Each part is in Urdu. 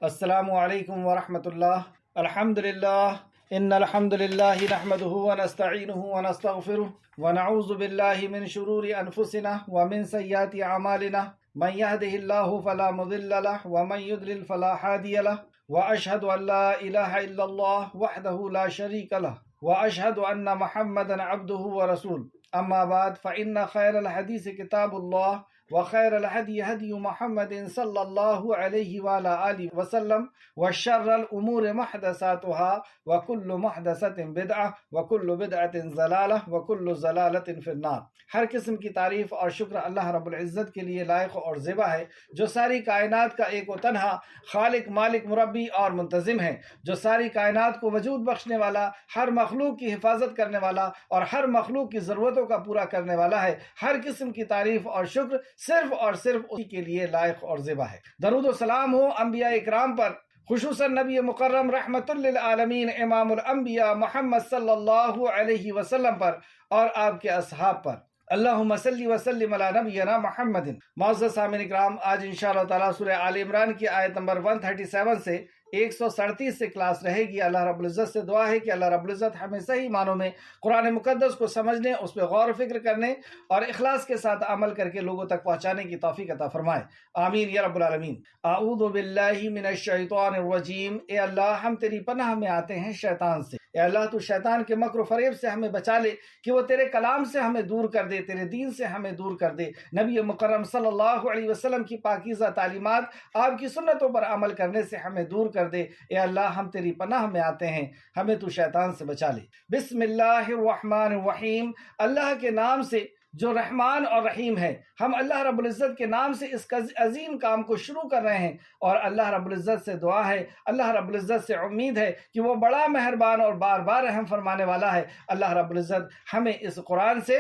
السلام علیکم ورحمۃ اللہ۔ الحمد للہ ان الحمد للہ نحمده ونستعینه ونستغفره ونعوذ باللہ من شرور انفسنا ومن سیئات اعمالنا من يهده الله فلا مضل له ومن يضلل فلا هادي له واشهد ان لا اله الا الله وحده لا شريك له واشهد ان محمدا عبده ورسوله اما بعد فان خير الحديث كتاب الله وخير الهدي هدي محمد صلى الله عليه وعلى آله وسلم وشر الأمور محدثاتها وكل محدثة بدعة وكل بدعة ضلالة وكل ضلالة في النار۔ ہر قسم کی تعریف اور شکر اللہ رب العزت کے لیے لائق اور زیبا ہے، جو ساری کائنات کا ایک و تنہا خالق، مالک، مربی اور منتظم ہے، جو ساری کائنات کو وجود بخشنے والا، ہر مخلوق کی حفاظت کرنے والا اور ہر مخلوق کی ضرورتوں کا پورا کرنے والا ہے۔ ہر قسم کی تعریف اور شکر صرف اور صرف اسی کے لیے لائق اور زیبا ہے۔ درود و سلام ہو انبیاء اکرام پر، خصوصاً نبی مکرم رحمت للعالمین امام الانبیاء محمد صلی اللہ علیہ وسلم پر اور آپ کے اصحاب پر۔ اللہم صلی وسلم علی نبینا محمد۔ معزز سامعین اکرام، آج انشاءاللہ تعالیٰ سورہ آل عمران کی آیت نمبر 137 سے 137 سے کلاس رہے گی۔ اللہ رب العزت سے دعا ہے کہ اللہ رب العزت ہمیں صحیح معنوں میں قرآن مقدس کو سمجھنے، اس پہ غور و فکر کرنے اور اخلاص کے ساتھ عمل کر کے لوگوں تک پہنچانے کی توفیق عطا فرمائے، آمین یا رب العالمین۔ اعوذ باللہ من الشیطان الرجیم۔ اے اللہ، ہم تیری پناہ میں آتے ہیں شیطان سے۔ اے اللہ، تو شیطان کے مکر و فریب سے ہمیں بچا لے کہ وہ تیرے کلام سے ہمیں دور کر دے، تیرے دین سے ہمیں دور کر دے۔ نبی مکرم صلی اللہ علیہ وسلم کی پاکیزہ تعلیمات، آپ کی سنتوں پر عمل کرنے سے ہمیں دور کر دے۔ اے اللہ، ہم تیری پناہ میں آتے ہیں، ہمیں تو شیطان سے بچا لے۔ بسم اللہ الرحمن الرحیم۔ اللہ کے نام سے جو رحمان اور رحیم ہے، ہم اللہ رب العزت کے نام سے اس عظیم کام کو شروع کر رہے ہیں، اور اللہ رب العزت سے دعا ہے، اللہ رب العزت سے امید ہے کہ وہ بڑا مہربان اور بار بار رحم فرمانے والا ہے۔ اللہ رب العزت ہمیں اس قرآن سے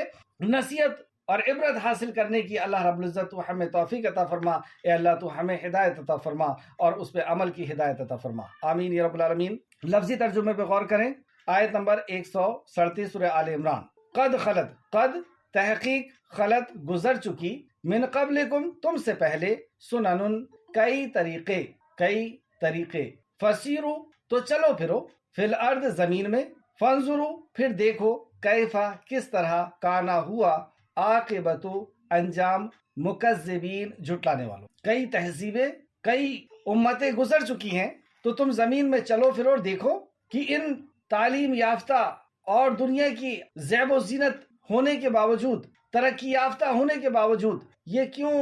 نصیحت اور عبرت حاصل کرنے کی اللہ رب العزت تو ہمیں توفیق عطا فرما۔ اے اللہ، تو ہمیں ہدایت عطا فرما اور اس پہ عمل کی ہدایت عطا فرما، آمین یا رب العالمین۔ لفظی ترجمے پہ غور کریں۔ آیت نمبر 137 سورہ آل عمران۔ قد خلت، قد تحقیق، خلت گزر چکی، من قبلکم تم سے پہلے، سنن کئی طریقے، فسیرو تو چلو پھرو، فی الارض زمین میں، فانظرو پھر دیکھو، کیفا کس طرح، کانا ہوا، عاقبت انجام، مکذبین جھٹلانے والوں۔ کئی تہذیبیں، کئی امتیں گزر چکی ہیں، تو تم زمین میں چلو پھرو اور دیکھو کہ ان تعلیم یافتہ اور دنیا کی زیب و زینت ہونے کے باوجود، ترقی یافتہ ہونے کے باوجود، یہ کیوں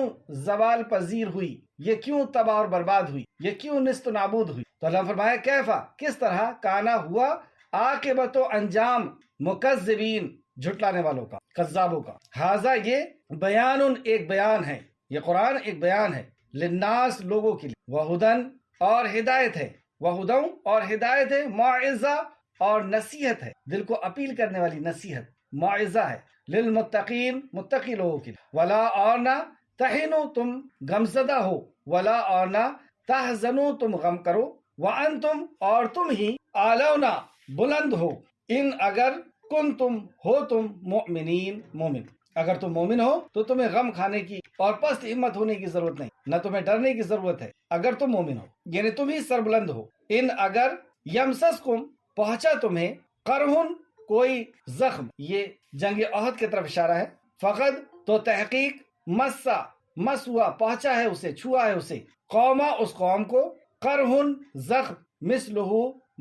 زوال پذیر ہوئی، یہ کیوں تباہ اور برباد ہوئی، یہ کیوں نیست و نابود ہوئی؟ تو اللہ فرمایا کیفا کس طرح، کانا ہوا، عاقبت و انجام، مکذبین جھٹلانے والوں کا، کذابوں کا۔ ھذا یہ بیان ایک بیان ہے، یہ قرآن ایک بیان ہے، للناس لوگوں کے لیے، وہدن اور ہدایت ہے، وہدن اور ہدایت ہے، موعظہ اور نصیحت ہے، دل کو اپیل کرنے والی نصیحت موعظہ ہے، للمتقین متقی لوگوں کے لیے۔ ولا اور نہ تہنو تم غمزدہ ہو، ولا اور نہ تحزنو تم غم کرو، وانتم اور تم ہی اعلونا بلند ہو، ان اگر کن تم ہو تم مؤمنین مومن، اگر تم مومن ہو تو تمہیں غم کھانے کی اور پست ہمت ہونے کی ضرورت نہیں، نہ تمہیں ڈرنے کی ضرورت ہے اگر تم مومن ہو، یعنی تم ہی سربلند ہو۔ ان اگر یمسسکم پہنچا تمہیں، قرحن کوئی زخم، یہ جنگ احد کی طرف اشارہ ہے، فقد تو تحقیق، مس ہوا پہنچا ہے اسے، چھوا ہے اسے، قوما اس قوم کو، قرحن زخم، مثلہ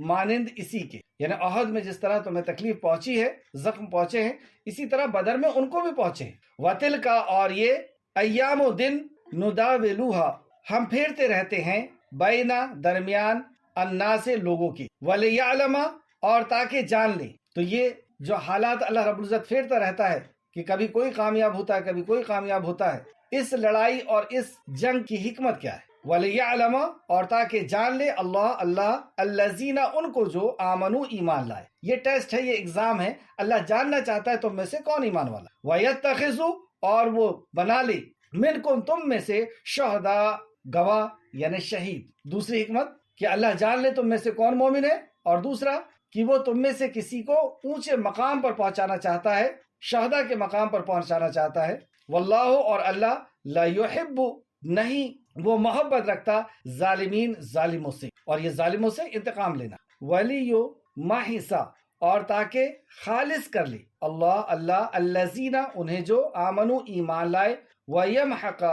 مانند اسی کے، یعنی احد میں جس طرح تمہیں تکلیف پہنچی ہے، زخم پہنچے ہیں، اسی طرح بدر میں ان کو بھی پہنچے ہیں۔ وتل کا اور یہ، ایام و دن، نداولوہا ہم پھیرتے رہتے ہیں، بینا درمیان، الناس لوگوں کی، ولیعلم اور تاکہ جان لیں۔ تو یہ جو حالات اللہ رب العزت پھیرتا رہتا ہے کہ کبھی کوئی کامیاب ہوتا ہے، کبھی کوئی کامیاب ہوتا ہے، اس لڑائی اور اس جنگ کی حکمت کیا ہے؟ وَلِيَعْلَمَ اور تاکہ جان لے اللہ الَّذِينَ ان کو جو آمنوا ایمان لائے۔ یہ ٹیسٹ ہے، یہ ایگزام ہے، اللہ جاننا چاہتا ہے تم میں سے کون ایمان والا۔ وَيَتَّخِذُ اور وہ بنا لے، مِنْكُمْ تم میں سے، شہداء گواہ یعنی شہید۔ دوسری حکمت کہ اللہ جان لے تم میں سے کون مومن ہے، اور دوسرا کہ وہ تم میں سے کسی کو اونچے مقام پر پہنچانا چاہتا ہے، شہداء کے مقام پر پہنچانا چاہتا ہے۔ واللہ اور اللہ لا يحب نہیں وہ محبت رکھتا ظالمین ظالموں سے، اور یہ ظالموں سے انتقام لینا۔ ولیو ماحصہ اور تاکہ خالص کر لے اللہ الذین انہیں جو آمنو ایمان لائے، ویمحق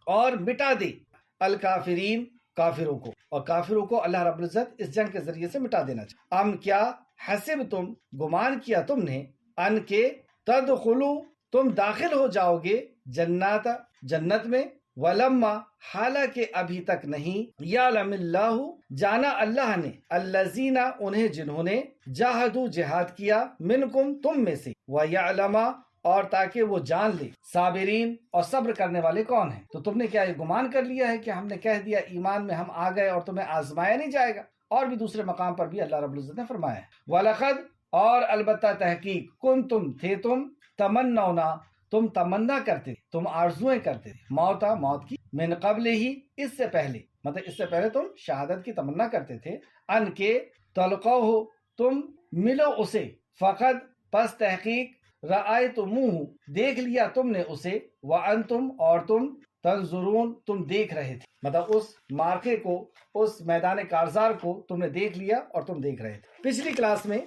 اور مٹا دے الکافرین کافروں کو، اور کافروں کو اللہ رب العزت اس جنگ کے ذریعے سے مٹا دینا چاہے۔ ام کیا حسب تم گمان کیا تم نے ان کے تدخلو تم داخل ہو جاؤ گے جنت میں، ولما حالانکہ ابھی تک نہیں، یعلم اللہ جانا اللہ نے الذین انہیں جنہوں نے جاہدوا جہاد کیا منکم تم میں سے، ویعلم اور تاکہ وہ جان لے صابرین اور صبر کرنے والے کون ہیں۔ تو تم نے کیا یہ گمان کر لیا ہے کہ ہم نے کہہ دیا ایمان میں ہم آ گئے اور تمہیں آزمایا نہیں جائے گا؟ اور بھی دوسرے مقام پر بھی اللہ رب العزت نے فرمایا ہے وَلَقَدْ اور البتہ تحقیق کنتم تھے تم تمنونا تم تمنا کرتے تم آرزویں کرتے موت کی من قبل ہی اس سے پہلے، مطلب اس سے پہلے تم شہادت کی تمنا کرتے تھے، ان کے تلقوہ تم ملو اسے، فقط پس تحقیق رأیتموہ دیکھ لیا تم نے اسے، وانتم اور تم تنظرون تم دیکھ رہے تھے، مطلب اس مارکے کو، اس میدان کارزار کو تم نے دیکھ لیا اور تم دیکھ رہے تھے۔ پچھلی کلاس میں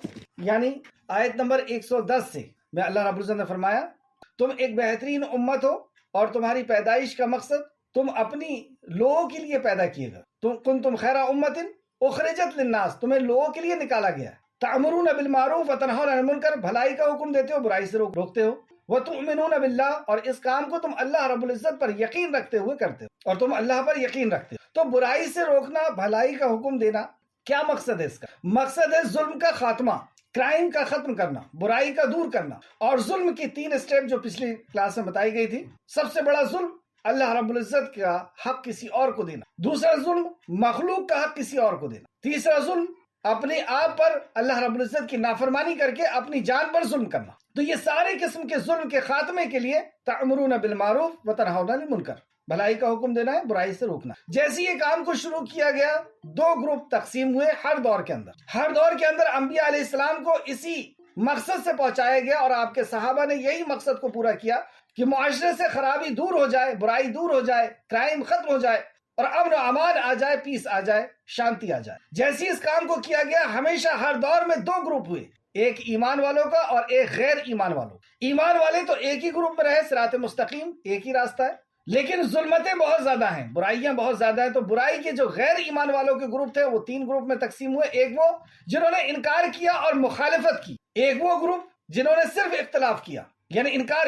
یعنی آیت نمبر 110 سے میں اللہ رب العزت نے فرمایا تم ایک بہترین امت ہو اور تمہاری پیدائش کا مقصد تم اپنی لوگوں کے لیے پیدا کیے گا، کنتم خیر امت اخرجت للناس تمہیں لوگوں کے لیے نکالا گیا، تأمرون بالمعروف وتنہون عن المنکر بھلائی کا حکم دیتے ہو برائی سے روکتے ہو، وتؤمنون باللہ اور اس کام کو تم اللہ رب العزت پر یقین رکھتے ہوئے کرتے ہو، اور تم اللہ پر یقین رکھتے ہو۔ تو برائی سے روکنا، بھلائی کا حکم دینا، کیا مقصد ہے اس کا؟ مقصد ہے ظلم کا خاتمہ، کرائم کا ختم کرنا، برائی کا دور کرنا، اور ظلم کی 3 اسٹیپ جو پچھلی کلاس میں بتائی گئی تھی۔ سب سے بڑا ظلم اللہ رب العزت کا حق کسی اور کو دینا، دوسرا ظلم مخلوق کا حق کسی اور کو دینا، تیسرا ظلم اپنے آپ پر اللہ رب العزت کی نافرمانی کر کے اپنی جان پر ظلم کرنا۔ تو یہ سارے قسم کے ظلم کے خاتمے کے لیے تأمرون بالمعروف وتنہون عن المنکر بھلائی کا حکم دینا ہے، برائی سے روکنا۔ جیسے یہ کام کو شروع کیا گیا 2 گروپ تقسیم ہوئے ہر دور کے اندر انبیاء علیہ السلام کو اسی مقصد سے پہنچایا گیا، اور آپ کے صحابہ نے یہی مقصد کو پورا کیا کہ معاشرے سے خرابی دور ہو جائے، برائی دور ہو جائے، کرائم ختم ہو جائے، اور امن و امان آ جائے، پیس آ جائے، شانتی آ جائے۔ جیسے اس کام کو کیا گیا ہمیشہ ہر دور میں 2 گروپ ہوئے، ایک ایمان والوں کا اور ایک غیر ایمان والوں۔ ایمان والے تو ایک ہی گروپ میں رہے، صراط مستقیم ایک ہی راستہ ہے، لیکن ظلمتیں بہت زیادہ ہیں، برائیاں بہت زیادہ ہیں، تو برائی کے جو غیر ایمان والوں کے گروپ تھے وہ 3 گروپ میں تقسیم ہوئے، ایک وہ جنہوں نے انکار کیا اور مخالفت کی، ایک وہ گروپ جنہوں نے صرف اختلاف کیا یعنی انکار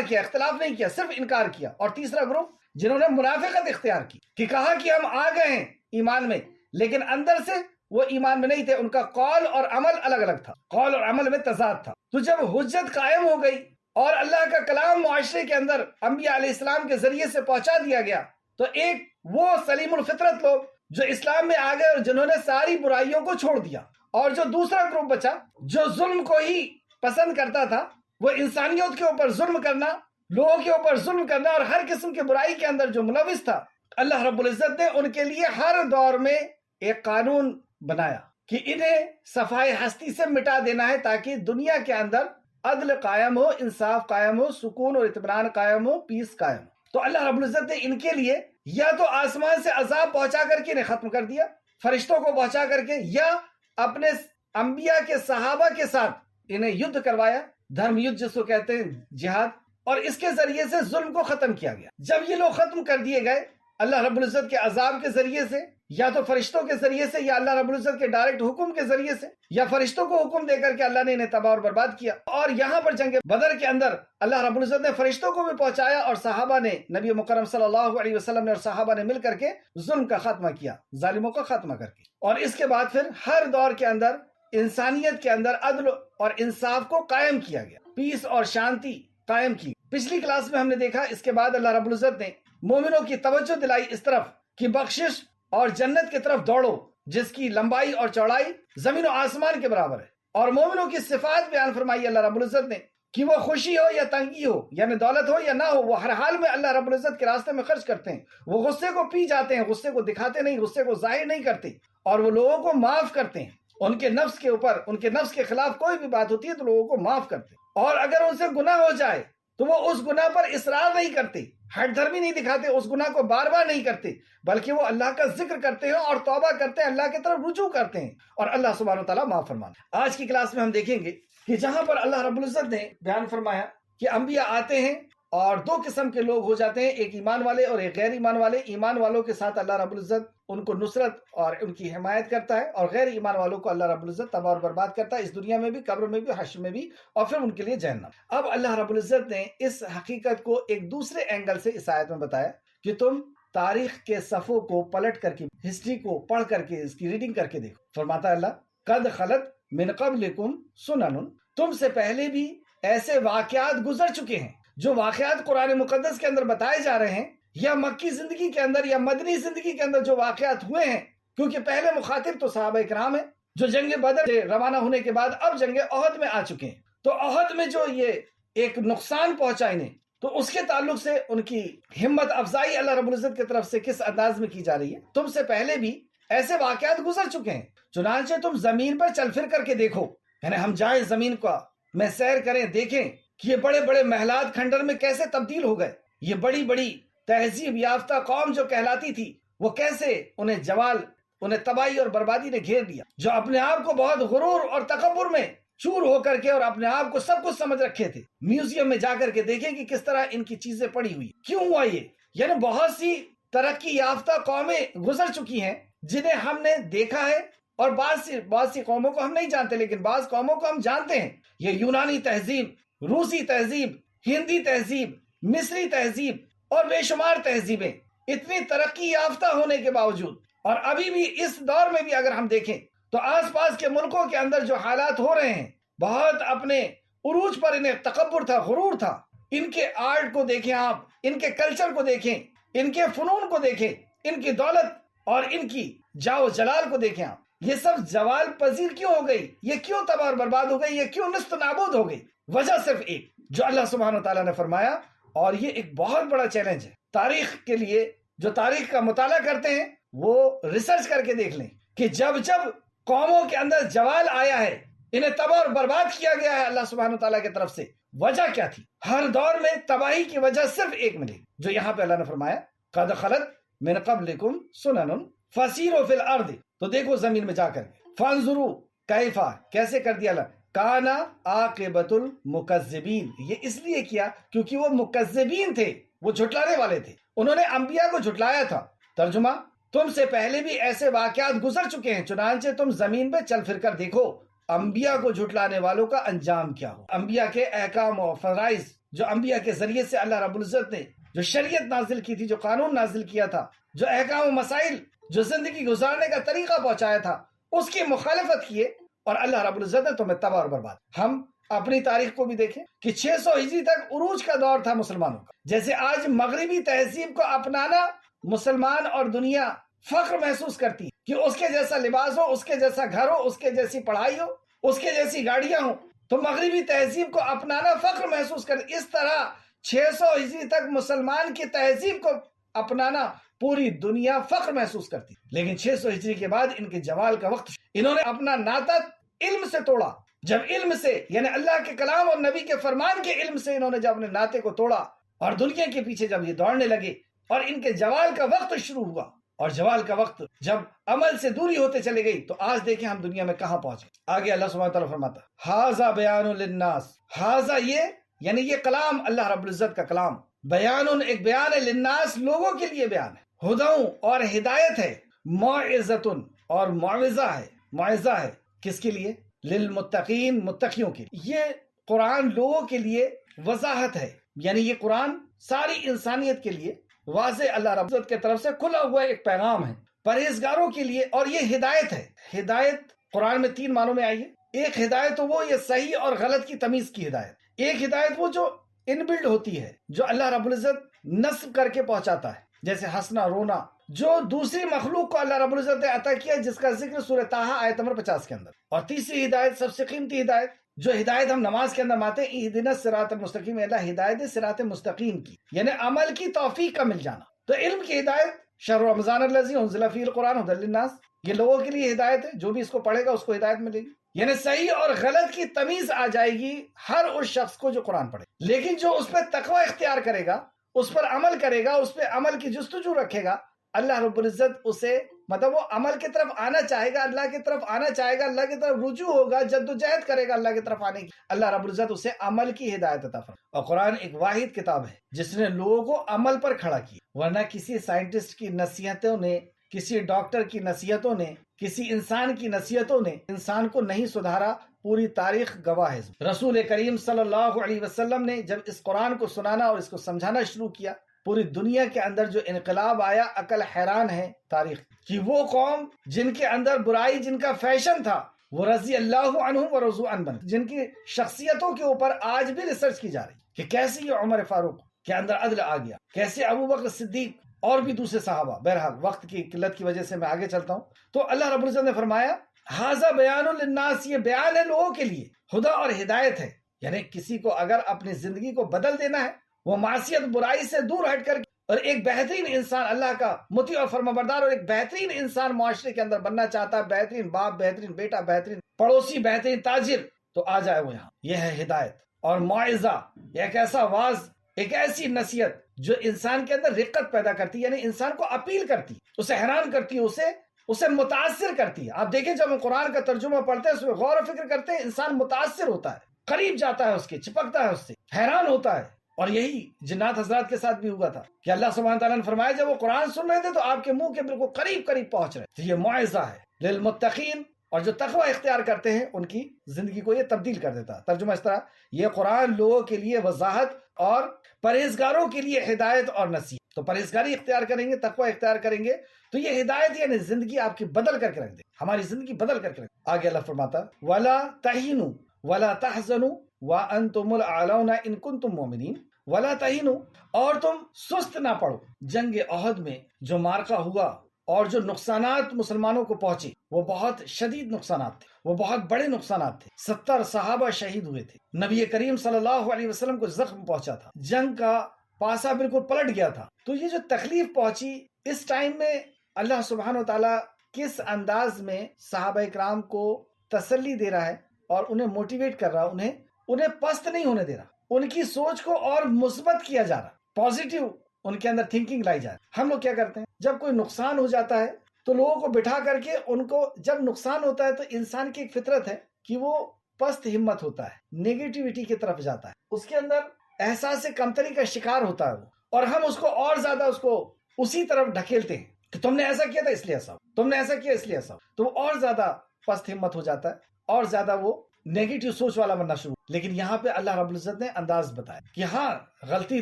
کیا اختلاف نہیں کیا، صرف انکار کیا، اور تیسرا گروپ جنہوں نے منافقت اختیار کی کہ کہا کہ ہم آ گئے ہیں ایمان میں، لیکن اندر سے وہ ایمان میں نہیں تھے، ان کا قول اور عمل الگ الگ تھا، قول اور عمل میں تضاد تھا۔ تو جب حجت قائم ہو گئی اور اللہ کا کلام معاشرے کے اندر انبیاء علیہ السلام کے ذریعے سے پہنچا دیا گیا، تو ایک وہ سلیم الفطرت لوگ جو اسلام میں آ گئے اور جنہوں نے ساری برائیوں کو چھوڑ دیا، اور جو دوسرا گروپ بچا جو ظلم کو ہی پسند کرتا تھا، وہ انسانیت کے اوپر ظلم کرنا، لوگوں کے اوپر ظلم کرنا، اور ہر قسم کی برائی کے اندر جو ملوث تھا، اللہ رب العزت نے ان کے لیے ہر دور میں ایک قانون بنایا کہ انہیں صفائے ہستی سے مٹا دینا ہے، تاکہ دنیا کے اندر عدل قائم ہو، انصاف قائم ہو، سکون اور اطمینان قائم ہو، پیس قائم ہو۔ تو اللہ رب العزت نے ان کے لیے یا تو آسمان سے عذاب پہنچا کر کے انہیں ختم کر دیا، فرشتوں کو پہنچا کر کے، یا اپنے انبیاء کے صحابہ کے ساتھ انہیں یدھ کروایا، دھرم یدھ جس کو کہتے ہیں، جہاد، اور اس کے ذریعے سے ظلم کو ختم کیا گیا۔ جب یہ لوگ ختم کر دیے گئے اللہ رب العزت کے عذاب کے ذریعے سے، یا تو فرشتوں کے ذریعے سے، یا اللہ رب العزت کے ڈائریکٹ حکم کے ذریعے سے، یا فرشتوں کو حکم دے کر کے اللہ نے انہیں تباہ اور برباد کیا۔ اور یہاں پر جنگ بدر کے اندر اللہ رب العزت نے فرشتوں کو بھی پہنچایا، اور صحابہ نے، نبی مکرم صلی اللہ علیہ وسلم نے اور صحابہ نے مل کر کے ظلم کا خاتمہ کیا، ظالموں کا خاتمہ کر کے۔ اور اس کے بعد پھر ہر دور کے اندر انسانیت کے اندر عدل اور انصاف کو قائم کیا گیا، پیس اور شانتی قائم کی۔ پچھلی کلاس میں ہم نے دیکھا اس کے بعد اللہ رب العزت نے مومنوں کی توجہ دلائی اس طرف کہ بخشش اور جنت کی طرف دوڑو، جس کی لمبائی اور چوڑائی زمین و آسمان کے برابر ہے، اور مومنوں کی صفات بیان فرمائی اللہ رب العزت نے کہ وہ خوشی ہو یا تنگی ہو، یعنی دولت ہو یا نہ ہو، وہ ہر حال میں اللہ رب العزت کے راستے میں خرچ کرتے ہیں، وہ غصے کو پی جاتے ہیں، غصے کو دکھاتے نہیں، غصے کو ظاہر نہیں کرتے، اور وہ لوگوں کو معاف کرتے ہیں، ان کے نفس کے اوپر، ان کے نفس کے خلاف کوئی بھی بات ہوتی ہے تو لوگوں کو معاف کرتے ہیں، اور اگر ان سے گناہ ہو جائے تو وہ اس گناہ پر اصرار نہیں کرتے، ہٹ دھرمی نہیں دکھاتے، اس گناہ کو بار بار نہیں کرتے، بلکہ وہ اللہ کا ذکر کرتے ہیں اور توبہ کرتے ہیں، اللہ کی طرف رجوع کرتے ہیں، اور اللہ سبحانہ وتعالیٰ معاف فرمانا۔ آج کی کلاس میں ہم دیکھیں گے کہ جہاں پر اللہ رب العزت نے بیان فرمایا کہ انبیاء آتے ہیں اور دو قسم کے لوگ ہو جاتے ہیں، ایک ایمان والے اور ایک غیر ایمان والے۔ ایمان والوں کے ساتھ اللہ رب العزت ان کو نصرت اور ان کی حمایت کرتا ہے، اور غیر ایمان والوں کو اللہ رب العزت تباہ اور برباد کرتا ہے، اس دنیا میں بھی، قبر میں بھی، حشر میں بھی، اور پھر ان کے لیے جہنم۔ اب اللہ رب العزت نے اس حقیقت کو ایک دوسرے اینگل سے اس آیت میں بتایا کہ تم تاریخ کے صفوں کو پلٹ کر کے، ہسٹری کو پڑھ کر کے، اس کی ریڈنگ کر کے دیکھو۔ فرماتا ہے اللہ قد خلت من قبلکم سنن، تم سے پہلے بھی ایسے واقعات گزر چکے ہیں۔ جو واقعات قرآن مقدس کے اندر بتائے جا رہے ہیں، یا مکی زندگی کے اندر یا مدنی زندگی کے اندر جو واقعات ہوئے ہیں، کیونکہ پہلے مخاطب تو صحابہ کرام ہیں جو جنگ بدر سے روانہ ہونے کے بعد اب جنگ احد میں آ چکے ہیں، تو احد میں جو یہ ایک نقصان پہنچا انہیں، تو اس کے تعلق سے ان کی ہمت افزائی اللہ رب العزت کی طرف سے کس انداز میں کی جا رہی ہے۔ تم سے پہلے بھی ایسے واقعات گزر چکے ہیں، چنانچہ تم زمین پر چل پھر کر کے دیکھو، یعنی ہم جائیں زمین کا میں سیر کریں، دیکھیں کہ یہ بڑے بڑے محلات کھنڈر میں کیسے تبدیل ہو گئے، یہ بڑی بڑی تہذیب یافتہ قوم جو کہلاتی تھی، وہ کیسے انہیں جوال، انہیں تباہی اور بربادی نے گھیر دیا، جو اپنے آپ کو بہت غرور اور تکبر میں چور ہو کر کے اور اپنے آپ کو سب کچھ سمجھ رکھے تھے۔ میوزیم میں جا کر کے دیکھیں کہ کس طرح ان کی چیزیں پڑی ہوئی، کیوں ہوا یہ؟ یعنی بہت سی ترقی یافتہ قومیں گزر چکی ہیں جنہیں ہم نے دیکھا ہے، اور بعض سی قوموں کو ہم نہیں جانتے، لیکن بعض قوموں کو ہم جانتے ہیں۔ یہ یونانی تہذیب، روسی تہذیب، ہندی تہذیب، مصری تہذیب اور بے شمار تہذیبیں اتنی ترقی یافتہ ہونے کے باوجود، اور ابھی بھی اس دور میں بھی اگر ہم دیکھیں تو آس پاس کے ملکوں کے اندر جو حالات ہو رہے ہیں، بہت اپنے عروج پر انہیں تکبر تھا، غرور تھا۔ ان کے آرٹ کو دیکھیں آپ، ان کے کلچر کو دیکھیں، ان کے فنون کو دیکھیں، ان کی دولت اور ان کی جاو جلال کو دیکھیں آپ، یہ سب زوال پذیر کیوں ہو گئی؟ یہ کیوں تباہ اور برباد ہو گئی؟ یہ کیوں نیست و نابود ہو گئی؟ وجہ صرف ایک، جو اللہ سبحانہ وتعالیٰ نے فرمایا، اور یہ ایک بہت بڑا چیلنج ہے تاریخ کے لیے۔ جو تاریخ کا مطالعہ کرتے ہیں وہ ریسرچ کر کے دیکھ لیں کہ جب جب قوموں کے اندر زوال آیا ہے، انہیں تباہ اور برباد کیا گیا ہے اللہ سبحانہ وتعالیٰ کی طرف سے، وجہ کیا تھی؟ ہر دور میں تباہی کی وجہ صرف ایک ملے، جو یہاں پہ اللہ نے فرمایا قد خلت من قبلکم سنن فسیروا فی الارض، تو دیکھو زمین میں جا کر فانظروا کیفا، کیسے کر دیا اللہ، کانا عاقبۃ المکذبین، یہ اس لیے کیا کیونکہ وہ مکذبین تھے، وہ جھٹلانے والے تھے، انہوں نے انبیاء کو جھٹلایا تھا۔ ترجمہ، تم سے پہلے بھی ایسے واقعات گزر چکے ہیں، چنانچہ تم زمین پہ چل پھر کر دیکھو انبیاء کو جھٹلانے والوں کا انجام کیا ہو۔ انبیاء کے احکام و فرائض، جو انبیاء کے ذریعے سے اللہ رب العزت نے جو شریعت نازل کی تھی، جو قانون نازل کیا تھا، جو احکام و مسائل، جو زندگی گزارنے کا طریقہ پہنچایا تھا، اس کی مخالفت کیے، اور اللہ رب العزت نے تمہیں تباہ اور برباد۔ ہم اپنی تاریخ کو بھی دیکھیں کہ 600 ہجری تک عروج کا دور تھا مسلمانوں کا، جیسے آج مغربی تہذیب کو اپنانا مسلمان اور دنیا فخر محسوس کرتی ہے کہ اس کے جیسا لباس ہو، اس کے جیسا گھر ہو، اس کے جیسی پڑھائی ہو، اس کے جیسی گاڑیاں ہوں، تو مغربی تہذیب کو اپنانا فخر محسوس کرتی۔ اس طرح 600 ہجری تک مسلمان کی تہذیب کو اپنانا پوری دنیا فخر محسوس کرتی، لیکن 600 ہجری کے بعد ان کے زوال کا وقت، انہوں نے اپنا ناطہ علم سے توڑا۔ جب علم سے، یعنی اللہ کے کلام اور نبی کے فرمان کے علم سے انہوں نے جب اپنے ناطے کو توڑا اور دنیا کے پیچھے جب یہ دوڑنے لگے، اور ان کے زوال کا وقت شروع ہوا، اور زوال کا وقت جب عمل سے دوری ہوتے چلے گئی، تو آج دیکھیں ہم دنیا میں کہاں پہنچے۔ آگے اللہ سبحانہ وتعالیٰ فرماتا ھذا بیان للناس، ھذا یہ یعنی یہ کلام اللہ رب العزت کا کلام، بیان ایک بیان ہے، للناس لوگوں کے لیے بیان ہے، ہدی اور ہدایت ہے، موعظۃ اور موعظہ ہے، موعظہ ہے کس کے لیے؟ للمتقین، متقیوں کے لیے۔ یہ قرآن لوگوں کے لیے وضاحت ہے، یعنی یہ قرآن ساری انسانیت کے لیے واضح اللہ رب العزت کی طرف سے کھلا ہوا ایک پیغام ہے پرہیزگاروں کے لیے، اور یہ ہدایت ہے۔ ہدایت قرآن میں 3 معنوں میں آئی ہے۔ ایک ہدایت تو وہ یہ صحیح اور غلط کی تمیز کی ہدایت، ایک ہدایت وہ جو ان بلڈ ہوتی ہے، جو اللہ رب العزت نصب کر کے پہنچاتا ہے، جیسے ہنسنا، رونا، جو دوسری مخلوق کو اللہ رب العزت نے عطا کیا، جس کا ذکر سورہ طٰہٰ آیت نمبر 50 کے اندر۔ اور تیسری ہدایت، سب سے قیمتی ہدایت، جو ہدایت ہم نماز کے اندر ماتے ہیں، اہدنا الصراط المستقیم، اللہ ہدایت صراط مستقیم کی، یعنی عمل کی توفیق کا مل جانا۔ تو علم کی ہدایت، شہر رمضان الذی انزل فیہ القرآن ھدی للناس، یہ لوگوں کے لیے ہدایت ہے، جو بھی اس کو پڑھے گا اس کو ہدایت ملے گی، یعنی صحیح اور غلط کی تمیز آ جائے گی ہر اس شخص کو جو قرآن پڑھے۔ لیکن جو اس پہ تقوی اختیار کرے گا، اس پر عمل کرے گا, اس پہ عمل کی جستجو رکھے گا, اللہ رب العزت اسے مطلب وہ عمل کی طرف آنا چاہے گا, اللہ کی طرف آنا چاہے گا, اللہ کی طرف رجوع ہوگا, جدوجہد کرے گا اللہ کی طرف آنے کی, اللہ رب العزت اسے عمل کی ہدایت عطا فرمائے. اور قرآن ایک واحد کتاب ہے جس نے لوگوں کو عمل پر کھڑا کیا, ورنہ کسی سائنٹسٹ کی نصیحتوں نے, کسی ڈاکٹر کی نصیحتوں نے, کسی انسان کی نصیحتوں نے انسان کو نہیں سدھارا. پوری تاریخ گواہ ہے. رسول کریم صلی اللہ علیہ وسلم نے جب اس قرآن کو سنانا اور اس کو سمجھانا شروع کیا, پوری دنیا کے اندر جو انقلاب آیا, عقل حیران ہے تاریخ کہ وہ قوم جن کے اندر برائی, جن کا فیشن تھا, وہ رضی اللہ عنہم و رضوا عنہ بن, جن کی شخصیتوں کے اوپر آج بھی ریسرچ کی جا رہی کہ کیسے یہ عمر فاروق کے اندر عدل آ گیا, کیسے ابو بکر صدیق اور بھی دوسرے صحابہ. بہرحال وقت کی قلت کی وجہ سے میں آگے چلتا ہوں. تو اللہ رب العزت نے فرمایا ھذا بیان للناس, یہ بیان ہے لوگوں کے لیے, ہدیٰ اور ہدایت ہے. یعنی کسی کو اگر اپنی زندگی کو بدل دینا ہے, وہ معصیت برائی سے دور ہٹ کر اور ایک بہترین انسان, اللہ کا مطیع اور فرمانبردار اور ایک بہترین انسان معاشرے کے اندر بننا چاہتا ہے, بہترین باپ, بہترین بیٹا, بہترین پڑوسی, بہترین تاجر, تو آ جائے وہ یہاں. یہ ہے ہدایت اور موعظہ, ایک ایسا واعظ, ایک ایسی نصیحت جو انسان کے اندر رقت پیدا کرتی ہے, یعنی انسان کو اپیل کرتی, اسے حیران کرتی ہے, اسے متاثر کرتی ہے. آپ دیکھیں جب ہم قرآن کا ترجمہ پڑھتے ہیں, اس میں غور و فکر کرتے ہیں, انسان متاثر ہوتا ہے, قریب جاتا ہے اس کے, چپکتا ہے اس سے, حیران ہوتا ہے. اور یہی جنات حضرات کے ساتھ بھی ہوا تھا کہ اللہ سبحانہ تعالیٰ نے فرمایا جب وہ قرآن سن رہے تھے تو آپ کے منہ کے بالکل قریب قریب پہنچ رہے. تو یہ موعظہ ہے للمتقین, اور جو تقوی اختیار کرتے ہیں ان کی زندگی کو یہ تبدیل کر دیتا ہے. ترجمہ اس طرح, یہ قرآن لوگوں کے لیے وضاحت اور پرہیزگاروں کے لیے ہدایت اور نصیحت. تو پرہیزگاری اختیار کریں گے, تقوی اختیار کریں گے, تو یہ ہدایت یعنی زندگی آپ کی بدل کر کے رکھ دے, ہماری زندگی بدل کر کے رکھ دے. آگے اللہ فرماتا وَلَا تَهِنُوا وَلَا تَحْزَنُوا وَأَنْتُمُ الْأَعْلَوْنَ إِن كُنتُم مُؤْمِنِينَ. وَلَا تَهِنُوا, اور تم سست نہ پڑو. جنگ احد میں جو مارکہ ہوا اور جو نقصانات مسلمانوں کو پہنچے وہ بہت شدید نقصانات تھے, وہ بہت بڑے نقصانات تھے. 70 صحابہ شہید ہوئے تھے, نبی کریم صلی اللہ علیہ وسلم کو زخم پہنچا تھا, جنگ کا پاسا بالکل پلٹ گیا تھا. تو یہ جو تکلیف پہنچی, اس ٹائم میں اللہ سبحانہ و تعالیٰ کس انداز میں صحابہ کرام کو تسلی دے رہا ہے اور انہیں موٹیویٹ کر رہا, انہیں پست نہیں ہونے دے رہا, ان کی سوچ کو اور مثبت کیا جا رہا, پازیٹیو ان کے اندر تھنکنگ لائی جائے. ہم لوگ کیا کرتے ہیں جب کوئی نقصان ہو جاتا ہے تو لوگوں کو بٹھا کر کے ان کو, جب نقصان ہوتا ہے تو انسان کی ایک فطرت ہے کہ وہ پست ہمت ہوتا ہے, نیگیٹیوٹی کی طرف جاتا ہے, اس کے اندر احساس کمتری کا شکار ہوتا ہے وہ, اور ہم اس کو اور زیادہ اس کو اسی طرف ڈھکیلتے ہیں کہ تم نے ایسا کیا تھا اس لیے ایسا, تم نے ایسا کیا اس لیے ایسا, تو وہ اور زیادہ پست ہمت ہو جاتا ہے اور زیادہ وہ نیگیٹو سوچ والا بننا شروع. لیکن یہاں پہ اللہ رب العزت نے انداز بتایا کہ ہاں غلطی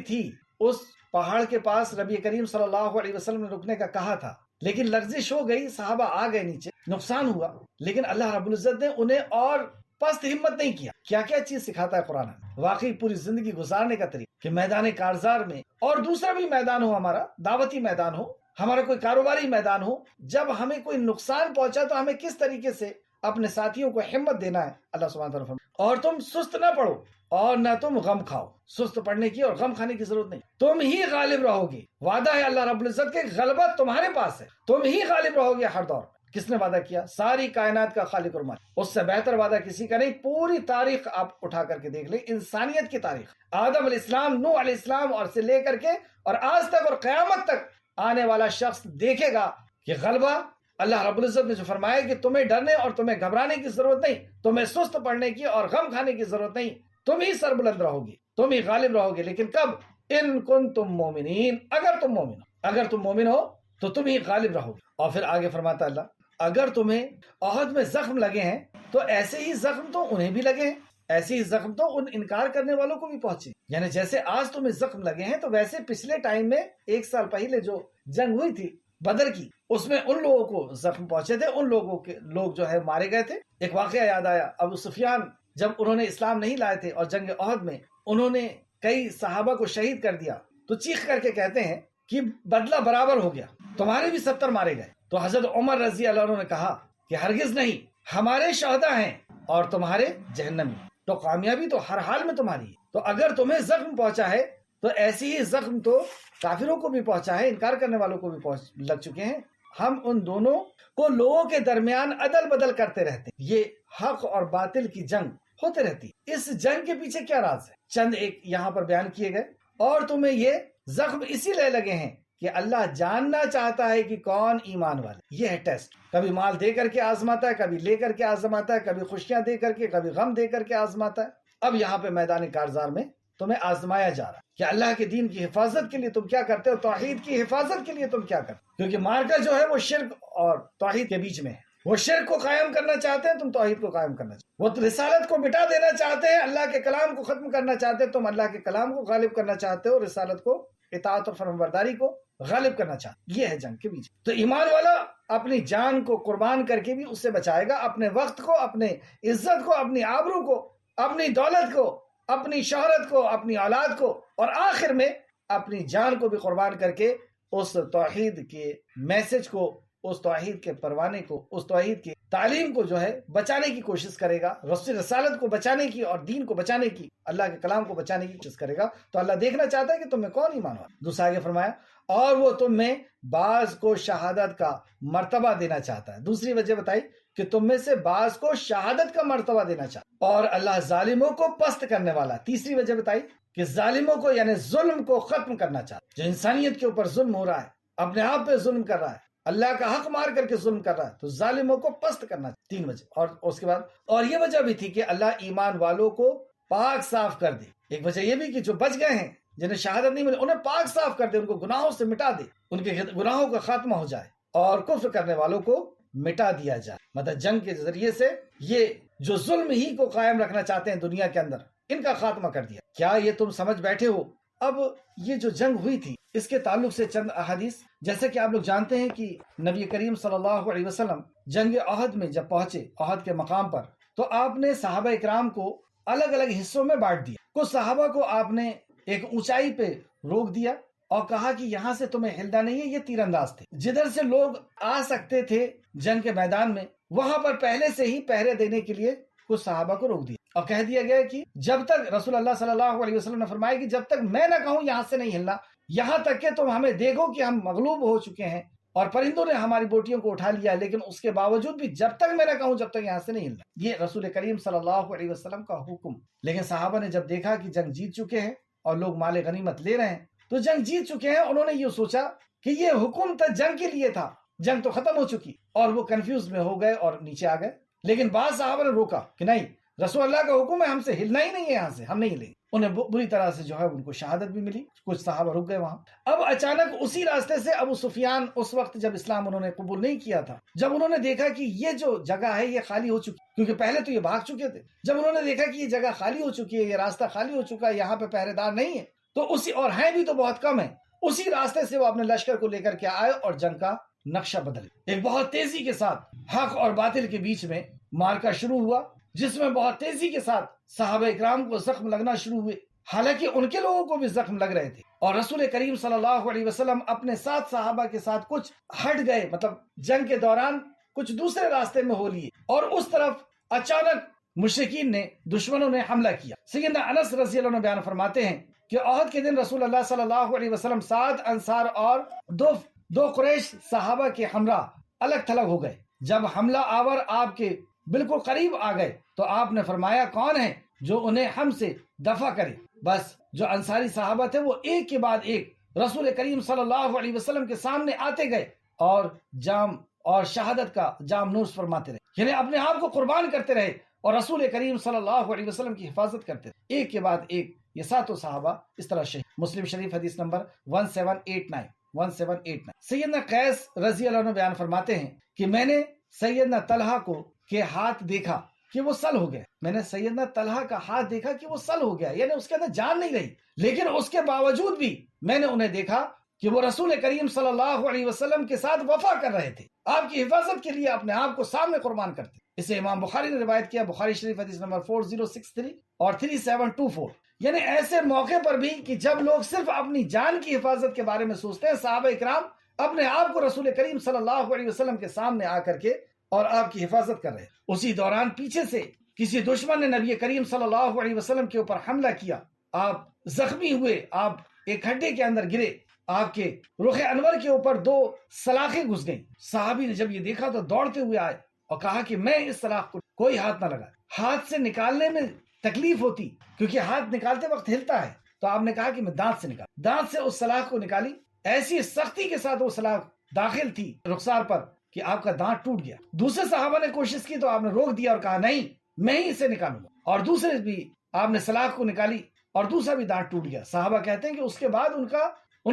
تھی, اس پہاڑ کے پاس نبی کریم صلی اللہ علیہ وسلم نے رکنے کا کہا تھا, لیکن لرزش ہو گئی, صحابہ آ گئے نیچے, نقصان ہوا, لیکن اللہ رب العزت نے انہیں اور پست ہمت نہیں کیا. کیا کیا چیز سکھاتا ہے قرآن, واقعی پوری زندگی گزارنے کا طریقہ کہ میدان کارزار میں اور دوسرا بھی میدان ہو, ہمارا دعوتی میدان ہو, ہمارا کوئی کاروباری میدان ہو, جب ہمیں کوئی نقصان پہنچا تو ہمیں کس طریقے سے اپنے ساتھیوں کو ہمت دینا ہے. اللہ سبحانہ وتعالی فرماتا ہے اور تم سست نہ پڑو اور نہ تم غم کھاؤ. سست پڑنے کی اور غم کھانے کی ضرورت نہیں, تم ہی غالب رہو گے. وعدہ ہے اللہ رب العزت کے, غلبہ تمہارے پاس ہے, تم ہی غالب رہو گے ہر دور. کس نے وعدہ کیا؟ ساری کائنات کا خالق اور مالک, اس سے بہتر وعدہ کسی کا نہیں. پوری تاریخ آپ اٹھا کر کے دیکھ لیں, انسانیت کی تاریخ, آدم علیہ السلام, نوح علیہ السلام اور سے لے کر کے اور آج تک اور قیامت تک آنے والا شخص دیکھے گا کہ غلبہ اللہ رب العزت نے جو فرمایا کہ تمہیں ڈرنے اور تمہیں گھبرانے کی ضرورت نہیں, تمہیں سست پڑنے کی اور غم کھانے کی ضرورت نہیں, تم ہی سربلند رہو گے, تم ہی غالب رہو گے. لیکن کب؟ ان کنتم مومنین, اگر تم مومن ہو, اگر تم مومن ہو تو تم ہی غالب رہو گے. اور پھر آگے فرماتا اللہ, اگر تمہیں احد میں زخم لگے ہیں تو ایسے ہی زخم تو انہیں بھی لگے ہیں, ایسے ہی زخم تو ان انکار کرنے والوں کو بھی پہنچے. یعنی جیسے آج تمہیں زخم لگے ہیں تو ویسے پچھلے ٹائم میں 1 سال پہلے جو جنگ ہوئی تھی بدر کی, اس میں ان لوگوں کو زخم پہنچے تھے, ان لوگ جو ہے مارے گئے تھے. ایک واقعہ یاد آیا, ابو سفیان جب انہوں نے اسلام نہیں لائے تھے اور جنگ احد میں انہوں نے کئی صحابہ کو شہید کر دیا, تو چیخ کر کے کہتے ہیں کہ بدلہ برابر ہو گیا, تمہارے بھی 70 مارے گئے. تو حضرت عمر رضی اللہ عنہ نے کہا کہ ہرگز نہیں, ہمارے شہداء ہیں اور تمہارے جہنمی, تو کامیابی تو ہر حال میں تمہاری ہے. تو اگر تمہیں زخم پہنچا ہے تو ایسی ہی زخم تو کافروں کو بھی پہنچا ہے, انکار کرنے والوں کو بھی لگ چکے ہیں. ہم ان دونوں کو لوگوں کے درمیان عدل بدل کرتے رہتے ہیں, یہ حق اور باطل کی جنگ ہوتے رہتی. اس جنگ کے پیچھے کیا راز ہے, چند ایک یہاں پر بیان کیے گئے, اور تمہیں یہ زخم اسی لیے لگے ہیں کہ اللہ جاننا چاہتا ہے کہ کون ایمان والے. یہ ہے ٹیسٹ. کبھی مال دے کر کے آزماتا ہے، کبھی لے کر کے آزماتا ہے، کبھی خوشیاں دے کر کے، کبھی غم دے کر کے آزماتا ہے. اب یہاں پہ میدان کارزار میں تمہیں آزمایا جا رہا ہے کہ اللہ کے دین کی حفاظت کے لیے تم کیا کرتے ہو، توحید کی حفاظت کے لیے تم کیا کرتے ہو. کیونکہ مارکا جو ہے وہ شرک اور توحید کے بیچ میں ہے. وہ شرک کو قائم کرنا چاہتے ہیں، تم توحید کو قائم کرنا چاہتے ہیں. وہ رسالت کو مٹا دینا چاہتے ہیں، اللہ کے کلام کو ختم کرنا چاہتے ہیں، تم اللہ کے کلام کو غالب کرنا چاہتے ہو، رسالت کو، اطاعت اور فرمانبرداری کو غالب کرنا چاہتے. یہ ہے جنگ کے بیچ. تو ایمان والا اپنی جان کو قربان کر کے بھی اس سے بچائے گا، اپنے وقت کو، اپنے عزت کو، اپنی آبرو کو، اپنی دولت کو، اپنی شہرت کو، اپنی اولاد کو، اور آخر میں اپنی جان کو بھی قربان کر کے اس توحید کے میسج کو، اس توحید کے پروانے کو، اس توحید کی تعلیم کو جو ہے بچانے کی کوشش کرے گا، رسالت کو بچانے کی اور دین کو بچانے کی، اللہ کے کلام کو بچانے کی کوشش کرے گا. تو اللہ دیکھنا چاہتا ہے کہ تم میں کون ایمان والا. دوسرا آگے فرمایا اور وہ تم میں بعض کو شہادت کا مرتبہ دینا چاہتا ہے. دوسری وجہ بتائی کہ تم میں سے بعض کو شہادت کا مرتبہ دینا چاہتا ہے اور اللہ ظالموں کو پست کرنے والا. تیسری وجہ بتائی کہ ظالموں کو یعنی ظلم کو ختم کرنا چاہتا ہے. جو انسانیت کے اوپر ظلم ہو رہا ہے، اپنے آپ پہ ظلم کر رہا ہے، اللہ کا حق مار کر کے ظلم کر رہا ہے، تو ظالموں کو پست کرنا. 3 وجہ. اور اس کے بعد اور یہ وجہ بھی تھی کہ اللہ ایمان والوں کو پاک صاف کر دے. ایک وجہ یہ بھی کہ جو بچ گئے ہیں، جنہیں شہادت نہیں ملی، انہیں پاک صاف کر دے، ان کو گناہوں سے مٹا دے، ان کے گناہوں کا خاتمہ ہو جائے اور کفر کرنے والوں کو مٹا دیا جائے. مطلب جنگ کے ذریعے سے یہ جو ظلم ہی کو قائم رکھنا چاہتے ہیں دنیا کے اندر، ان کا خاتمہ کر دیا. کیا یہ تم سمجھ بیٹھے ہو؟ اب یہ جو جنگ ہوئی تھی اس کے تعلق سے چند احادیث. جیسے کہ آپ لوگ جانتے ہیں کہ نبی کریم صلی اللہ علیہ وسلم جنگ احد میں جب پہنچے، احد کے مقام پر، تو آپ نے صحابہ اکرام کو الگ الگ حصوں میں بانٹ دیا. کچھ صحابہ کو آپ نے ایک اونچائی پہ روک دیا اور کہا کہ یہاں سے تمہیں ہلنا نہیں ہے. یہ تیر انداز تھے، جدھر سے لوگ آ سکتے تھے جنگ کے میدان میں، وہاں پر پہلے سے ہی پہرے دینے کے لیے کچھ صحابہ کو روک دیا اور کہہ دیا گیا کہ جب تک رسول اللہ صلی اللہ علیہ وسلم نے فرمایا کہ جب تک میں نہ کہوں یہاں سے نہیں ہلنا، یہاں تک کہ تم ہمیں دیکھو کہ ہم مغلوب ہو چکے ہیں اور پرندوں نے ہماری بوٹیوں کو اٹھا لیا، لیکن اس کے باوجود بھی جب تک میں نہ کہوں جب تک یہاں سے نہیں ہلنا. یہ رسول کریم صلی اللہ علیہ وسلم کا حکم. لیکن صحابہ نے جب دیکھا کہ جنگ جیت چکے ہیں اور لوگ مال غنیمت لے رہے ہیں، تو جنگ جیت چکے ہیں، انہوں نے یہ سوچا کہ یہ حکم تو جنگ کے لیے تھا، جنگ تو ختم ہو چکی، اور وہ کنفیوز میں ہو گئے اور نیچے آ گئے. لیکن بعض صحابہ نے روکا کہ نہیں، رسول اللہ کا حکم ہے، ہم سے ہلنا ہی نہیں ہے، یہاں سے ہم نہیں ہلیں. انہیں بری طرح سے جو ہے ان کو شہادت بھی ملی. کچھ صحابہ رک گئے وہاں. اب اچانک اسی راستے سے ابو سفیان، اس وقت جب اسلام انہوں نے قبول نہیں کیا تھا، جب انہوں نے دیکھا کہ یہ جو جگہ ہے یہ خالی ہو چکی، کیونکہ پہلے تو یہ بھاگ چکے تھے، جب انہوں نے دیکھا کہ یہ جگہ خالی ہو چکی ہے، یہ راستہ خالی ہو چکا ہے، یہاں پہ پہرے دار نہیں ہے، تو اسی، اور ہیں بھی تو بہت کم ہیں، اسی راستے سے وہ اپنے لشکر کو لے کر کے آئے اور جنگ کا نقشہ بدلے. ایک بہت تیزی کے ساتھ حق اور باطل کے بیچ میں مارکا شروع ہوا، جس میں بہت تیزی کے ساتھ صحابہ اکرام کو زخم لگنا شروع ہوئے، حالانکہ ان کے لوگوں کو بھی زخم لگ رہے تھے. اور رسول کریم صلی اللہ علیہ وسلم اپنے ساتھ صحابہ کے ساتھ کچھ ہٹ گئے، مطلب جنگ کے دوران کچھ دوسرے راستے میں ہو لیے، اور اس طرف اچانک مشرکین نے، دشمنوں نے حملہ کیا. سیدنا انس رضی اللہ عنہ بیان فرماتے ہیں کہ احد کے دن رسول اللہ صلی اللہ علیہ وسلم 7 انصار اور دو قریش صحابہ کے ہمراہ الگ تھلگ ہو گئے. جب حملہ آور آپ کے بالکل قریب آ گئے تو آپ نے فرمایا کون ہے جو انہیں ہم سے دفع کرے. بس جو انصاری صحابہ تھے وہ ایک کے بعد ایک رسول کریم صلی اللہ علیہ وسلم کے سامنے آتے گئے اور جام اور شہادت کا جام نوش فرماتے رہے، یعنی اپنے آپ کو قربان کرتے رہے اور رسول کریم صلی اللہ علیہ وسلم کی حفاظت کرتے رہے. ایک کے بعد ایک یہ 7 صحابہ اس طرح شہید. مسلم شریف حدیث نمبر 1789. سیدنا قیس رضی اللہ عنہ بیان فرماتے ہیں کہ میں نے سیدنا طلحہ کو کے ہاتھ دیکھا کہ وہ سل ہو گیا. میں نے سیدنا طلحہ کا ہاتھ دیکھا کہ وہ سل ہو گیا، یعنی اس کے اندر جان نہیں رہی، لیکن اس کے باوجود بھی میں نے انہیں دیکھا کہ وہ رسول کریم صلی اللہ علیہ وسلم کے ساتھ وفا کر رہے تھے، آپ کی حفاظت کے لیے اپنے آپ کو سامنے قربان کرتے. اسے امام بخاری نے روایت کیا، بخاری شریف حدیث نمبر 4063 اور 3724. یعنی ایسے موقع پر بھی کہ جب لوگ صرف اپنی جان کی حفاظت کے بارے میں سوچتے ہیں، صحابہ اکرام اپنے آپ کو رسول کریم صلی اللہ علیہ وسلم کے سامنے آ کر کے اور آپ کی حفاظت کر رہے ہیں. اسی دوران پیچھے سے کسی دشمن نے نبی کریم صلی اللہ علیہ وسلم کے اوپر حملہ کیا، آپ زخمی ہوئے، آپ ایک کھڈے کے اندر گرے، آپ کے رخ انور کے اوپر 2 سلاخیں گھس گئیں. صحابی نے جب یہ دیکھا تو دوڑتے ہوئے آئے اور کہا کہ میں اس سلاخ کو کوئی ہاتھ نہ لگا. ہاتھ سے نکالنے میں تکلیف ہوتی کیونکہ ہاتھ نکالتے وقت ہلتا ہے، تو آپ نے کہا کہ میں دانت سے نکال، دانت سے اس سلاخ کو نکالی، ایسی سختی کے ساتھ وہ سلاخ داخل تھی رخسار پر کہ آپ کا دانت ٹوٹ گیا۔ دوسرے صحابہ نے کوشش کی تو آپ نے روک دیا اور کہا نہیں میں ہی اسے نکالوں گا، اور دوسرے بھی آپ نے سلاخ کو نکالی اور دوسرا بھی دانت ٹوٹ گیا۔ صحابہ کہتے ہیں کہ اس کے بعد ان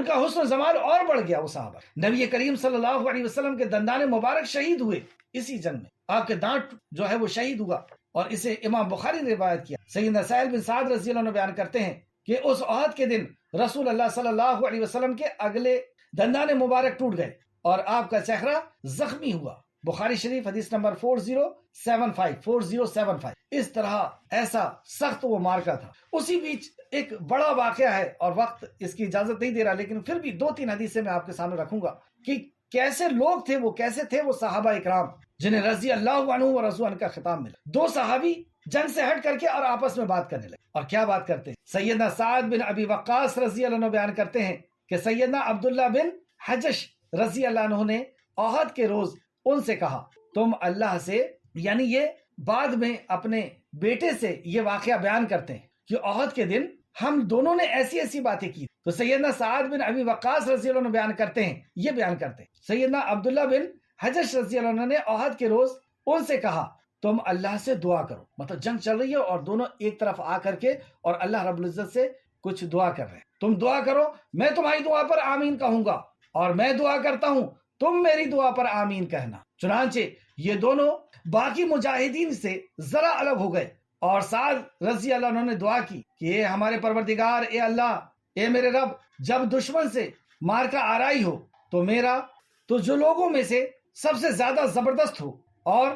کا حسن و جمال اور بڑھ گیا۔ وہ صحابہ نبی کریم صلی اللہ علیہ وسلم کے دندان مبارک شہید ہوئے اسی جنگ میں، آپ کے دانت جو ہے وہ شہید ہوا، اور اسے امام بخاری نے روایت کیا۔ سیدنا سہل بن سعد رضی اللہ عنہ بیان کرتے ہیں کہ اس احد کے دن رسول اللہ صلی اللہ علیہ وسلم کے اگلے دندان مبارک ٹوٹ گئے اور آپ کا چہرہ زخمی ہوا۔ بخاری شریف حدیث نمبر 4075 اس طرح ایسا سخت وہ مارکا تھا۔ اسی بیچ ایک بڑا واقعہ ہے اور وقت اس کی اجازت نہیں دے رہا، لیکن پھر بھی 2-3 حدیثیں میں آپ کے سامنے رکھوں گا کہ کیسے لوگ تھے وہ، کیسے تھے وہ صحابہ اکرام جنہیں رضی اللہ عنہ و رضوا عنہ کا خطاب ملا۔ 2 صحابی جنگ سے ہٹ کر کے اور آپس میں بات کرنے لگے، اور کیا بات کرتے ہیں؟ سیدنا سعد بن ابی وقاص رضی اللہ عنہ بیان کرتے ہیں کہ سیدنا عبداللہ بن حجش رضی اللہ عنہ نے احد کے روز ان سے کہا تم اللہ سے، یعنی یہ بعد میں اپنے بیٹے سے یہ واقعہ بیان کرتے ہیں کہ احد کے دن ہم دونوں نے ایسی ایسی باتیں کی۔ تو سیدنا سعد بن ابی وقاص رضی اللہ عنہ بیان کرتے ہیں، یہ بیان کرتے ہیں سیدنا عبداللہ بن حجش رضی اللہ عنہ نے احد کے روز ان سے کہا تم اللہ سے دعا کرو، مطلب جنگ چل رہی ہے اور دونوں ایک طرف آ کر کے اور اللہ رب العزت سے کچھ دعا کر رہے ہیں، تم دعا کرو، میں تمہاری دعا پر آمین کہوں گا، اور میں دعا کرتا ہوں تم میری دعا پر آمین کہنا۔ چنانچہ یہ دونوں باقی مجاہدین سے ذرا الگ ہو گئے، اور سعد رضی اللہ عنہ نے دعا کی کہ اے ہمارے پروردگار، اے اللہ، اے میرے رب، جب دشمن سے مارکا آرائی ہو تو جو لوگوں میں سے سب سے زیادہ زبردست ہو اور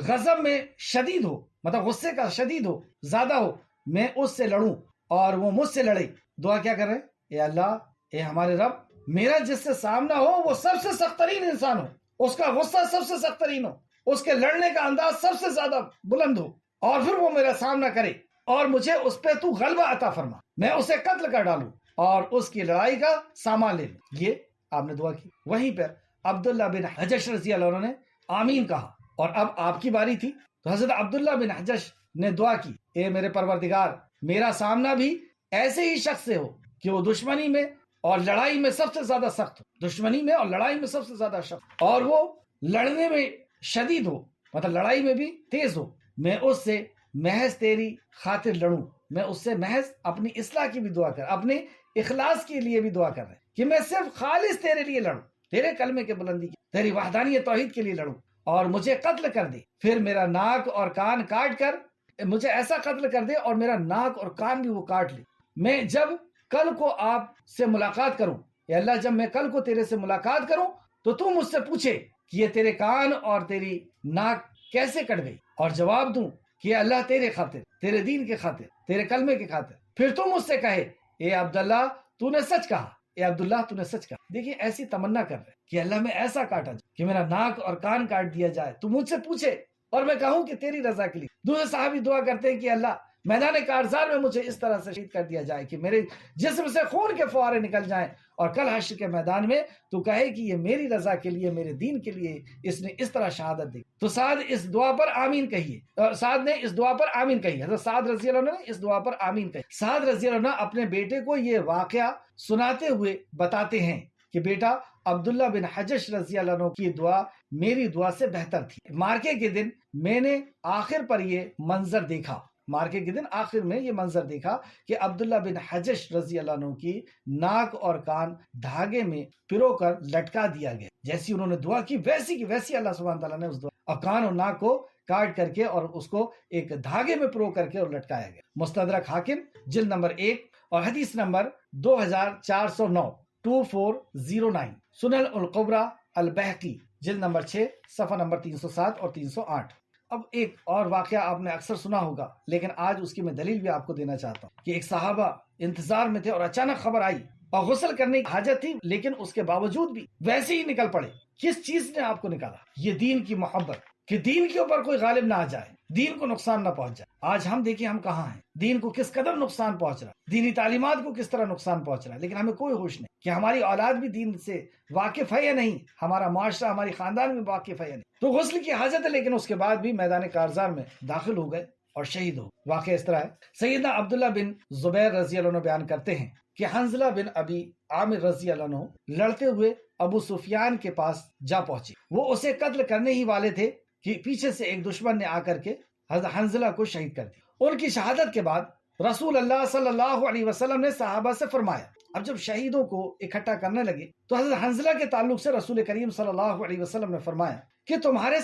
غضب میں شدید ہو، مطلب غصے کا شدید ہو، زیادہ ہو، میں اس سے لڑوں اور وہ مجھ سے لڑے۔ دعا کیا کر رہے؟ اے اللہ، اے ہمارے رب، میرا جس سے سامنا ہو وہ سب سے سخت ترین انسان ہو، اس کا غصہ سب سے سخت ترین ہو، اس کے لڑنے کا انداز سب سے زیادہ بلند ہو، اور پھر وہ میرا سامنا کرے اور مجھے اس پہ تو غلبہ عطا فرما، میں اسے قتل کر ڈالوں اور اس کی لڑائی کا سامان لے لوں۔ یہ آپ نے دعا کی۔ وہیں پر عبداللہ بن حجش رضی اللہ عنہ نے آمین کہا، اور اب آپ کی باری تھی، تو حضرت عبداللہ بن حجش نے دعا کی اے میرے پروردگار، میرا سامنا بھی ایسے ہی شخص سے ہو کہ وہ دشمنی میں اور لڑائی میں سب سے زیادہ سخت ہو، دشمنی میں اور لڑائی میں سب سے زیادہ سخت، اور وہ لڑنے میں شدید ہو، مطلب لڑائی میں بھی تیز ہو، میں اس سے محض تیری خاطر لڑوں، میں اس سے محض اپنی اصلاح کی بھی دعا کر، اپنے اخلاص کے لیے بھی دعا کر رہے کہ میں صرف خالص تیرے لیے لڑوں، تیرے کلمے کے بلندی کی، تیری وحدانیت توحید کے لیے لڑوں، اور مجھے قتل کر دے، پھر میرا ناک اور کان کاٹ کر مجھے ایسا قتل کر دے اور میرا ناک اور کان بھی وہ کاٹ لے۔ میں جب کل کو آپ سے ملاقات کروں، اے اللہ، جب میں کل کو تیرے سے ملاقات کروں تو تم مجھ سے پوچھے کہ یہ تیرے کان اور تیری ناک کیسے کٹ گئی، اور جواب دوں کہ اللہ تیرے خاطر، تیرے دین کے خاطر، تیرے کلمے کے خاطر، پھر تم مجھ سے کہے اے عبداللہ تو نے سچ کہا، اے عبداللہ تو نے سچ کہا۔ دیکھیں ایسی تمنا کر رہے کہ اللہ میں ایسا کاٹا جائے کہ میرا ناک اور کان کاٹ دیا جائے، تو مجھ سے پوچھے اور میں کہوں کہ تیری رضا کے لیے۔ دوسرے صحابی دعا کرتے ہیں کہ اللہ میدان کارزار میں مجھے اس طرح سے شہید کر دیا جائے کہ میرے جسم سے خون کے فوارے نکل جائیں، اور کل حشر کے میدان میں تو کہے کہ یہ میری رضا کے لیے، میرے دین کے لیے اس نے اس طرح شہادت دی۔ تو سعد اس دعا پر آمین کہیے، اور سعد نے اس دعا پر آمین کہی، حضرت سعد رضی اللہ عنہ نے اس دعا پر آمین کہی۔ سعد رضی اللہ عنہ اپنے بیٹے کو یہ واقعہ سناتے ہوئے بتاتے ہیں کہ بیٹا، عبداللہ بن حجش رضی اللہ عنہ کی دعا میری دعا سے بہتر تھی۔ مارکے کے دن میں نے آخر پر یہ منظر دیکھا، مارکے کے دن آخر میں یہ منظر دیکھا کہ عبداللہ بن حجش رضی اللہ عنہ کی ناک اور کان دھاگے میں پرو کر لٹکا دیا گیا، جیسی انہوں نے دعا کی ویسی کی ویسی اللہ سبحانہ تعالیٰ نے اس دعا اور کان اور ناک کو کاٹ کر کے اور اس کو ایک دھاگے میں پرو کر کے اور لٹکایا گیا۔ مستدرک حاکم جلد نمبر 1 اور حدیث نمبر 2409 2409، سنن القبرى البہقی جلد نمبر 6 صفحہ نمبر 307 اور 308۔ اب ایک اور واقعہ آپ نے اکثر سنا ہوگا، لیکن آج اس کی میں دلیل بھی آپ کو دینا چاہتا ہوں کہ ایک صحابہ انتظار میں تھے اور اچانک خبر آئی اور غسل کرنے کی حاجت تھی، لیکن اس کے باوجود بھی ویسے ہی نکل پڑے۔ کس چیز نے آپ کو نکالا؟ یہ دین کی محبت، کہ دین کے اوپر کوئی غالب نہ آ جائے، دین کو نقصان نہ پہنچ جائے۔ آج ہم دیکھیں ہم کہاں ہیں، دین کو کس قدر نقصان پہنچ رہا ہے، دینی تعلیمات کو کس طرح نقصان پہنچ رہا ہے، لیکن ہمیں کوئی ہوش نہیں کہ ہماری اولاد بھی دین سے واقف ہے یا نہیں، ہمارا معاشرہ، ہماری خاندان میں واقف ہے یا نہیں۔ تو غسل کی حاجت ہے، لیکن اس کے بعد بھی میدان کارزار میں داخل ہو گئے اور شہید ہو۔ واقعہ اس طرح ہے، سیدنا عبداللہ بن زبیر رضی اللہ عنہ بیان کرتے ہیں کہ حنظلہ بن ابی عامر رضی اللہ عنہ لڑتے ہوئے ابو سفیان کے پاس جا پہنچے۔ وہ اسے قتل کرنے ہی والے تھے کہ پیچھے سے ایک دشمن نے آ کر کے حضرت حنظلہ کو شہید کر دیا۔ ان کی شہادت کے بعد رسول اللہ صلی اللہ علیہ وسلم نے صحابہ سے فرمایا، اب جب شہیدوں کو اکٹھا کرنے لگے تو حضرت حنظلہ کے تعلق سے رسول کریم صلی اللہ علیہ وسلم نے فرمایا کہ تمہارے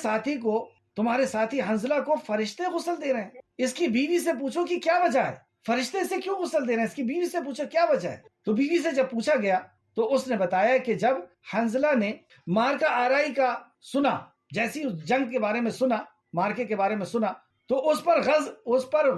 ساتھی حنظلہ کو فرشتے غسل دے رہے ہیں، اس کی بیوی سے پوچھو کہ کیا وجہ ہے، فرشتے سے کیوں غسل دے رہے ہیں، اس کی بیوی سے پوچھو کیا وجہ ہے۔ تو بیوی سے جب پوچھا گیا تو اس نے بتایا کہ جب حنظلہ نے مارکہ آرائی کا سنا، جیسی اس جنگ کے بارے میں سنا، مارکے کے بارے میں سنا، تو اس پر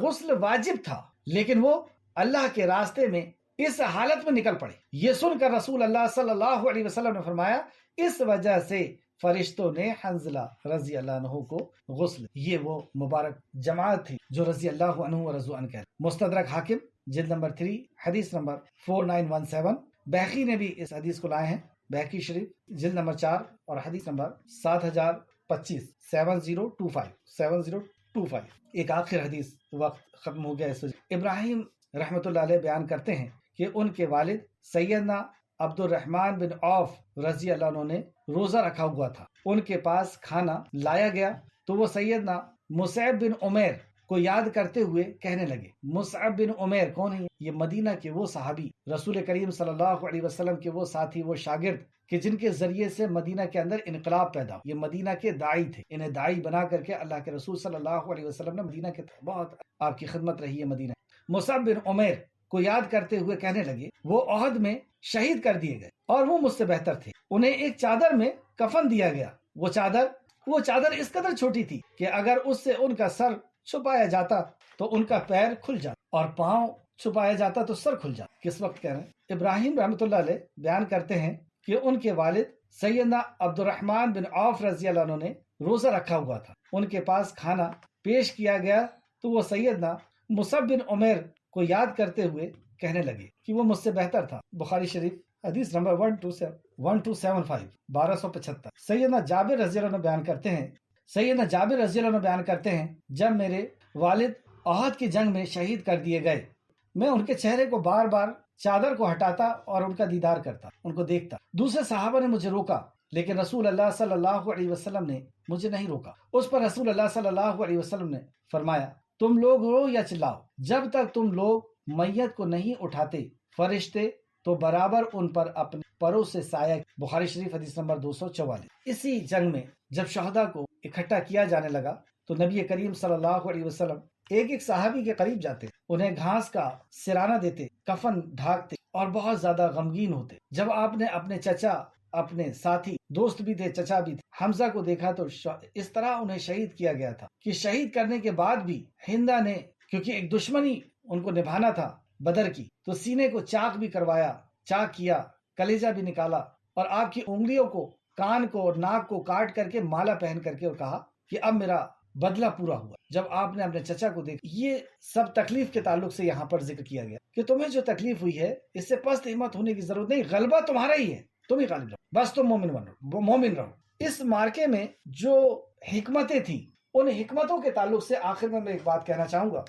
غسل واجب تھا، لیکن وہ اللہ کے راستے میں اس حالت میں نکل پڑے۔ یہ سن کر رسول اللہ صلی اللہ علیہ وسلم نے فرمایا، اس وجہ سے فرشتوں نے حنظلہ رضی اللہ عنہ کو غسل۔ یہ وہ مبارک جماعت تھی جو رضی اللہ عنہ و رضوا عنہ کہتے۔ مستدرک حاکم جلد نمبر 3 حدیث نمبر 4917، بیہقی نے بھی اس حدیث کو لائے ہیں، بیہقی شریف جلد نمبر 4 اور حدیث نمبر 7025 7025۔ ایک آخر حدیث، وقت ختم ہو گیا اس وجہ۔ ابراہیم رحمۃ اللہ علیہ بیان کرتے ہیں کہ ان کے والد سیدنا عبد الرحمن بن عوف رضی اللہ عنہ نے روزہ رکھا ہوا تھا، ان کے پاس کھانا لایا گیا تو وہ سیدنا مصعب بن عمیر کو یاد کرتے ہوئے کہنے لگے۔ مصعب بن عمیر کون ہے؟ یہ مدینہ کے وہ صحابی، رسول کریم صلی اللہ علیہ وسلم کے وہ ساتھی، وہ شاگرد کہ جن کے ذریعے سے مدینہ کے اندر انقلاب پیدا ہو۔ یہ مدینہ کے داعی تھے، انہیں داعی بنا کر کے اللہ کے رسول صلی اللہ علیہ وسلم نے مدینہ کے بہت آپ کی خدمت رہی ہے مدینہ۔ مصعب بن عمیر کو یاد کرتے ہوئے کہنے لگے، وہ احد میں شہید کر دیے گئے اور وہ مجھ سے بہتر تھے، انہیں ایک چادر میں کفن دیا گیا، وہ چادر اس قدر چھوٹی تھی کہ اگر اس سے ان کا سر چھپایا جاتا تو ان کا پیر کھل جاتا اور پاؤں چھپایا جاتا تو سر کھل جاتا۔ کس وقت کہہ رہے ہیں؟ ابراہیم رحمۃ اللہ علیہ بیان کرتے ہیں کہ ان کے والد سیدنا عبد الرحمن بن عوف رضی اللہ عنہ نے روزہ رکھا ہوا تھا، ان کے پاس کھانا پیش کیا گیا تو وہ سیدنا مصعب بن عمیر کو یاد کرتے ہوئے کہنے لگے کہ وہ مجھ سے بہتر تھا۔ بخاری شریف حدیث نمبر 1275۔ سیدنا جابر رضی اللہ عنہ بیان کرتے ہیں جب میرے والد احد کی جنگ میں شہید کر دیے گئے، میں ان کے چہرے کو بار بار چادر کو ہٹاتا اور ان کا دیدار کرتا، ان کو دیکھتا۔ دوسرے صحابہ نے مجھے روکا لیکن رسول اللہ صلی اللہ علیہ وسلم نے مجھے نہیں روکا۔ اس پر رسول اللہ صلی اللہ علیہ وسلم نے فرمایا، تم لوگ رو یا چلاؤ، جب تک تم لوگ میت کو نہیں اٹھاتے فرشتے تو برابر ان پر اپنے پروں سے سایہ۔ بخاری شریف حدیث نمبر 244۔ اسی جنگ میں جب شہداء کو اکٹھا کیا جانے لگا تو نبی کریم صلی اللہ علیہ وسلم ایک صحابی کے قریب جاتے، انہیں گھاس کا سرانہ دیتے، کفن ڈھانکتے اور بہت زیادہ غمگین ہوتے۔ جب آپ نے اپنے چچا، اپنے ساتھی، دوست بھی تھے، چچا بھی تھے، حمزہ کو دیکھا تو اس طرح انہیں شہید کیا گیا تھا کہ شہید کرنے کے بعد بھی ہندا نے، کیونکہ ایک دشمنی ان کو نبھانا تھا بدر کی، تو سینے کو چاک بھی کروایا، چاک کیا، کلیجہ بھی نکالا اور آپ کی انگلیوں کو، کان کو اور ناک کو کاٹ کر کے مالا پہن کر کے اور کہا کہ اب میرا بدلہ پورا ہوا۔ جب آپ نے اپنے چچا کو دیکھا، یہ سب تکلیف کے تعلق سے یہاں پر ذکر کیا گیا کہ تمہیں جو تکلیف ہوئی ہے اس سے پست ہمت ہونے کی ضرورت نہیں، غلبہ تمہارا ہی ہے، تم ہی غالب رہو، بس تم مومن رہو۔ اس مارکے میں جو حکمتیں تھیں، ان حکمتوں کے تعلق سے آخر میں ایک بات کہنا چاہوں گا